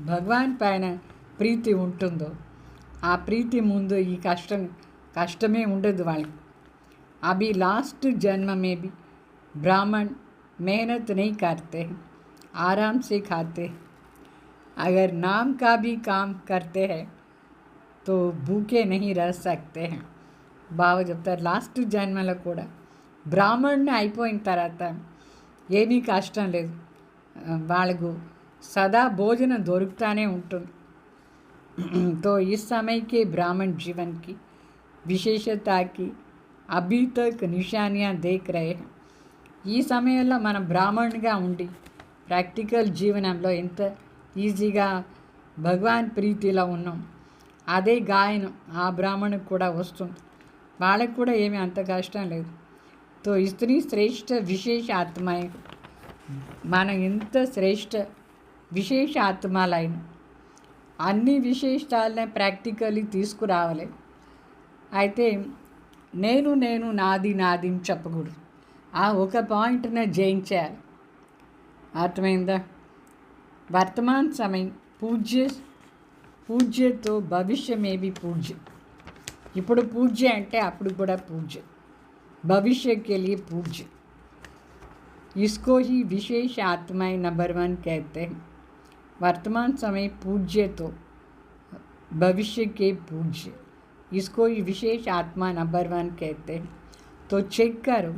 భగవాన్ పైన ప్రీతి ఉంటుందో ఆ ప్రీతి ముందు ఈ కష్టమే ఉండదు వాళ్ళకి. अभी लास्ट जन्म में भी ब्राह्मण मेहनत नहीं करते हैं, आराम से खाते हैं. अगर नाम का भी काम करते हैं तो भूखे नहीं रह सकते हैं. బాగా చెప్తారు. లాస్ట్ జన్మలో కూడా బ్రాహ్మణ్ని అయిపోయిన తర్వాత ఏమీ కష్టం లేదు. వాళ్ళకు సదా భోజనం దొరుకుతానే ఉంటుంది. तो इस समय के ब्राह्मण जीवन की विशेषता की अभी तक निशानियाँ देख रहे हैं. ఈ సమయంలో మనం బ్రాహ్మణునిగా ఉండి ప్రాక్టికల్ జీవనంలో ఎంత ఈజీగా భగవాన్ ప్రీతిలో ఉన్నాం. అదే గాయనం ఆ బ్రాహ్మణుకు కూడా వస్తుంది. వాళ్ళకు కూడా ఏమీ అంత కష్టం లేదు. తో ఇస్త్రీ శ్రేష్ఠ విశేష ఆత్మ, మనం ఎంత శ్రేష్ఠ విశేష ఆత్మలైన అన్ని విశేషాలనే ప్రాక్టికల్లీ తీసుకురావాలి. అయితే నేను నేను నాది నాది అని చెప్పకూడదు. ఆ ఒక పాయింట్ని జయించాలి. అర్థమైందా? వర్తమాన్ సమయం పూజ్యతో భవిష్యమేవి పూజ్య. ఇప్పుడు పూజ్య అంటే అప్పుడు కూడా పూజ్య. భవిష్యకే లియే పూజ్య. इसको ही विशेष आत्माएं नंबर 1 कहते हैं. वर्तमान समय पूज्य तो भविष्य के पूज्य, इसको ही विशेष आत्मा नंबर 1 कहते हैं. तो चेक करो,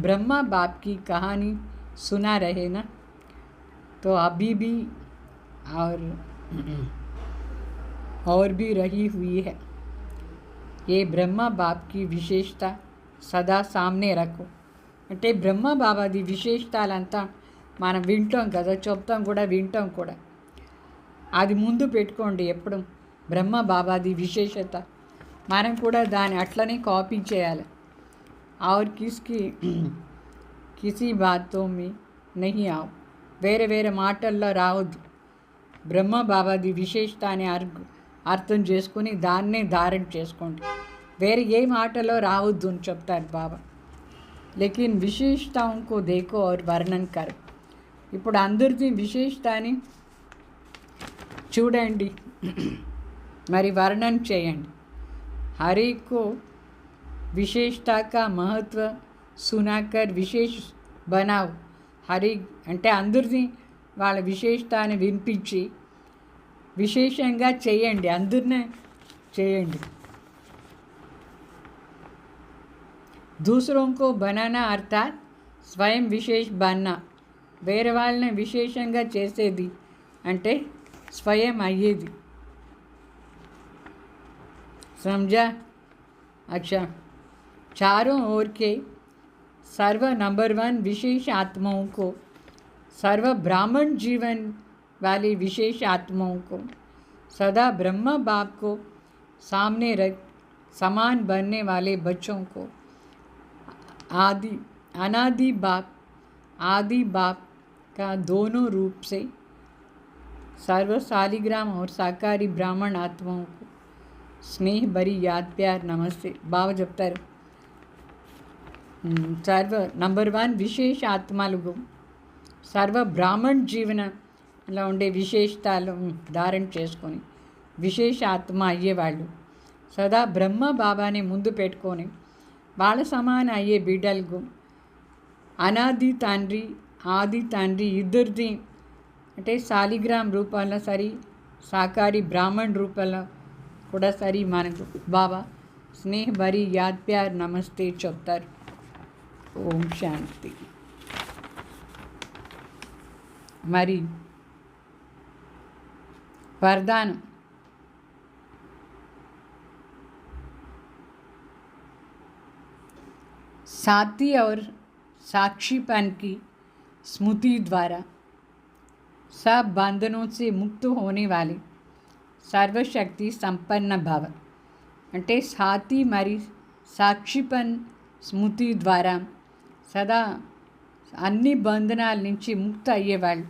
ब्रह्मा बाप की कहानी सुना रहे ना, तो अभी भी और भी रही हुई है. ये ब्रह्मा बाप की विशेषता सदा सामने रखो. అంటే బ్రహ్మ బాబాది విశేషాలంతా మనం వింటాం కదా, చెప్తాం కూడా, వింటాం కూడా. అది ముందు పెట్టుకోండి ఎప్పుడు. బ్రహ్మ బాబాది విశేషత మనం కూడా దాన్ని అట్లనే కాపీ చేయాలి. और किसी बातों में नहीं आओ. వేరే వేరే మాటల్లో రావద్దు. బ్రహ్మ బాబాది విశేషతాన్ని అర్థం చేసుకుని దాన్నే ధారణ చేసుకోండి. వేరే ఏ మాటలో రావద్దు అని చెప్తారు బాబా. लेकिन विशेषताओं को देखो और वर्णन करो. ఇప్పుడు అందరిది విశేషతాన్ని చూడండి, మరి వర్ణన చేయండి. हर एक को विशेषता का महत्व सुनाकर विशेष बनाओ. हर एक అంటే అందరిది వాళ్ళ విశేషతాన్ని వినిపించి విశేషంగా చేయండి. అందరినే చేయండి. दूसरों को बनाना अर्थात स्वयं विशेष बनना. వేరే వాళ్ళని విశేషంగా చేసేది అంటే స్వయం అయ్యేది. समझा? अच्छा, चारों ओर के सर्व नंबर 1 विशेष आत्माओं को, सर्व ब्राह्मण जीवन वाली विशेष आत्माओं को सदा ब्रह्म बाप को सामने रख समान बनने वाले बच्चों को अनादि बाप आदि बाप का दोनों रूप से सर्व सालिग्राम और साकारी ब्राह्मण आत्माओं को स्नेह भरी याद प्यार नमस्ते. బాగా చెప్తారు. సర్వ నంబర్ 1 విశేష ఆత్మలకు సర్వ బ్రాహ్మణ్ జీవనంలో ఉండే విశేషతాలు ధారణ చేసుకొని విశేష ఆత్మ అయ్యేవాళ్ళు సదా బ్రహ్మ బాబాని ముందు పెట్టుకొని వాళ్ళ సమాన అయ్యే బిడ్డలకు అనాది తండ్రి ఆది తండ్రి ఇద్దరిది అంటే సాలిగ్రామ్ రూపంలో సరి, సాకారి బ్రాహ్మణ్ రూపంలో కూడా సరి మనకు బాబా స్నేహ భరి యాద్ ప్యార్ నమస్తే చెప్తారు. ఓం శాంతి. మరి వరదానం. साथी और साक्षीपन की स्मृति द्वारा सब बंधनों से मुक्त होने वाली सर्वशक्ति संपन्न भव. అంటే సాతి మరి సాక్షిపన్ స్మృతి ద్వారా సదా అన్ని బంధనాల నుంచి ముక్త అయ్యేవాళ్ళు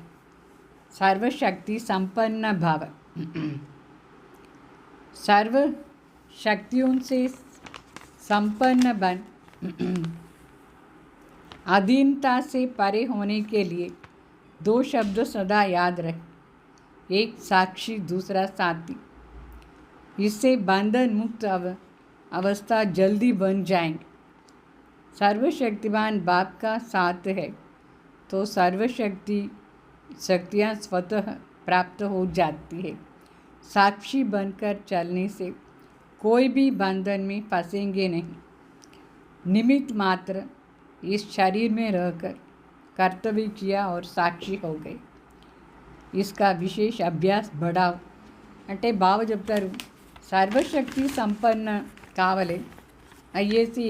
సర్వశక్తి సంపన్న భవ. सर्व शक्तियों से संपन्न बन अधीनता से परे होने के लिए 2 शब्द सदा याद रहे. एक साक्षी, दूसरा साथी. इससे बंधन मुक्त अवस्था जल्दी बन जाएंगे. सर्वशक्तिमान बाप का साथ है तो शक्तियाँ स्वतः प्राप्त हो जाती है. साक्षी बनकर चलने से कोई भी बंधन में फंसेंगे नहीं. निमित्त मात्र इस शरीर में रहकर कर्तव्य किया और साक्षी हो गए. इसका विशेष अभ्यास बढ़ाओ. అంటే బావ చెప్తారు, సర్వశక్తి సంపన్న కావాలి అయ్యేసి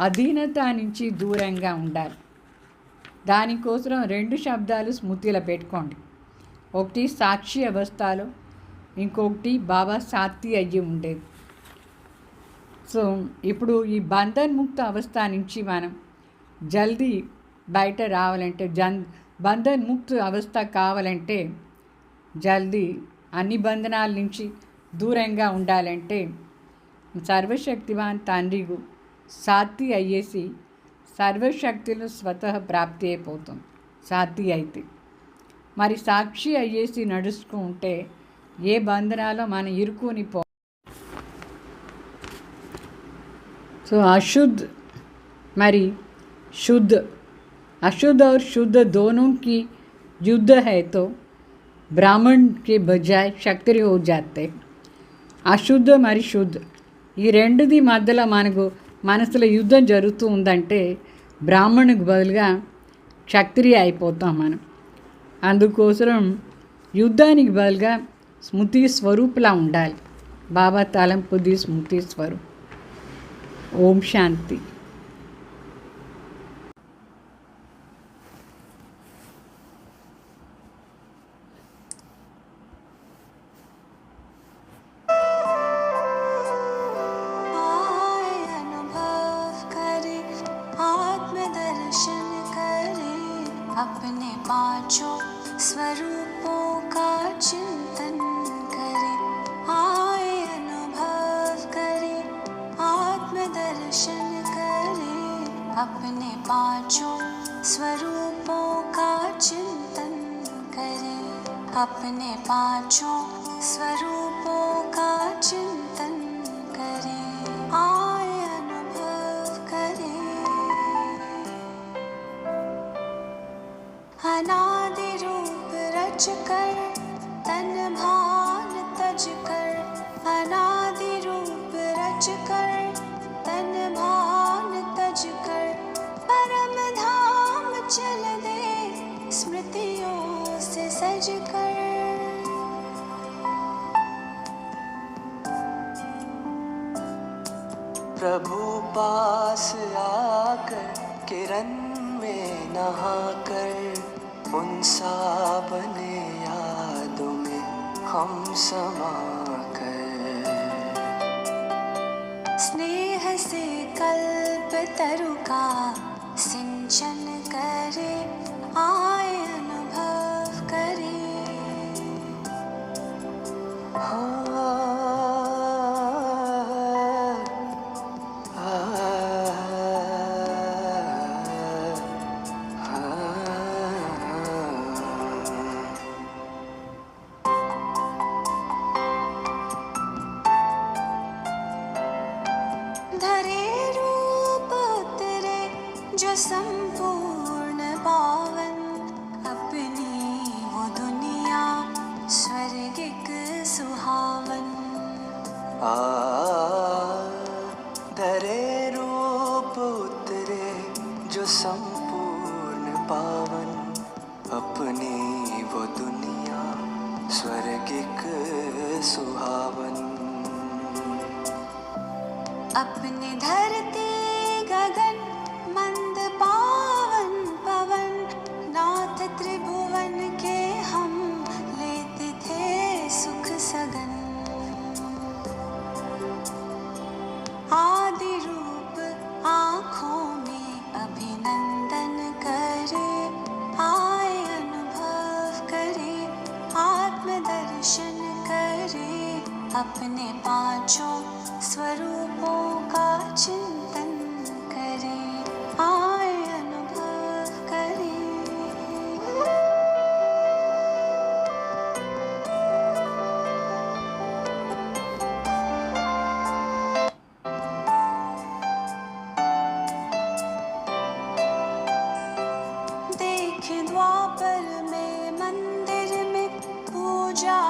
అధీనత నుంచి దూరంగా ఉండాలి. దానికోసం 2 శబ్దాలు స్మృతిలో పెట్టుకోండి. ఒకటి సాక్షి అవస్థలో, ఇంకొకటి బాబా సాత్తి అయ్యి ఉండేది. సో ఇప్పుడు ఈ బంధన్ముక్త అవస్థ నుంచి మనం జల్దీ బయట రావాలంటే, బంధన్ముక్త అవస్థ కావాలంటే, జల్దీ అన్ని బంధనాల నుంచి దూరంగా ఉండాలంటే సర్వశక్తివాన్ తండ్రిగు సాత్తి అయ్యేసి సర్వశక్తులు స్వతः ప్రాప్తి అయిపోతుంది. సాత్తి అయితే మరి సాక్షి అయ్యేసి నడుచుకుంటే ఏ బంధనాలో మనం ఇరుక్కుని పో. సో अशुद्ध मरी शुद्ध, अशुद्ध और शुद्ध दोनों की युद्ध है तो ब्राह्मण के बजाय क्षत्रिय हो जाते. అశుద్ధ మరి శుద్ధ ఈ రెండుది మధ్యలో మనకు మనసులో యుద్ధం జరుగుతూ ఉందంటే బ్రాహ్మణుకు బదులుగా క్షత్రియ అయిపోతాం మనం. అందుకోసం యుద్ధానికి బదులుగా స్మృతి స్వరూపులా ఉండాలి. బాబా తలంపుది స్మృతి స్వరూప్. ఓం శాంతి. अपने पांचों स्वरूपों का चिंतन करें. आए अनुभव करें, आत्मदर्शन करें. अपने पांचों स्वरूपों का चिंतन करें. अपने पांचों स्वरूपों का चिंतन करें. आए अनुभव करें. अनादि रूप रच कर तन भान तज कर. अनादि रूप रच कर तन भान तज कर. परम धाम चल दे स्मृतियों से सज कर. प्रभु पास आकर किरण में नहाकर उन साबने यादों में हम समा कर. स्नेह से कल्प तरु का सिंचन करे. आए अनुभव करे. धरे रूप उतरे जो संपूर्ण पावन. अपनी वो दुनिया स्वर्गिक सुहावन. धरे रूप उतरे जो संपूर्ण पावन. अपनी वो दुनिया स्वर्गिक सुहावन. अपने धरती गगन मंद पावन पवन. नाथ त्रिभुवन के हम लेते थे सुख सगन. आदि रूप आँखों में अभिनंदन करे. आए अनुभव करे, आत्मदर्शन करे. अपने पांचों स्वरूपों का चिंतन करे. आए अनुभव करे. देख द्वापर में मंदिर में पूजा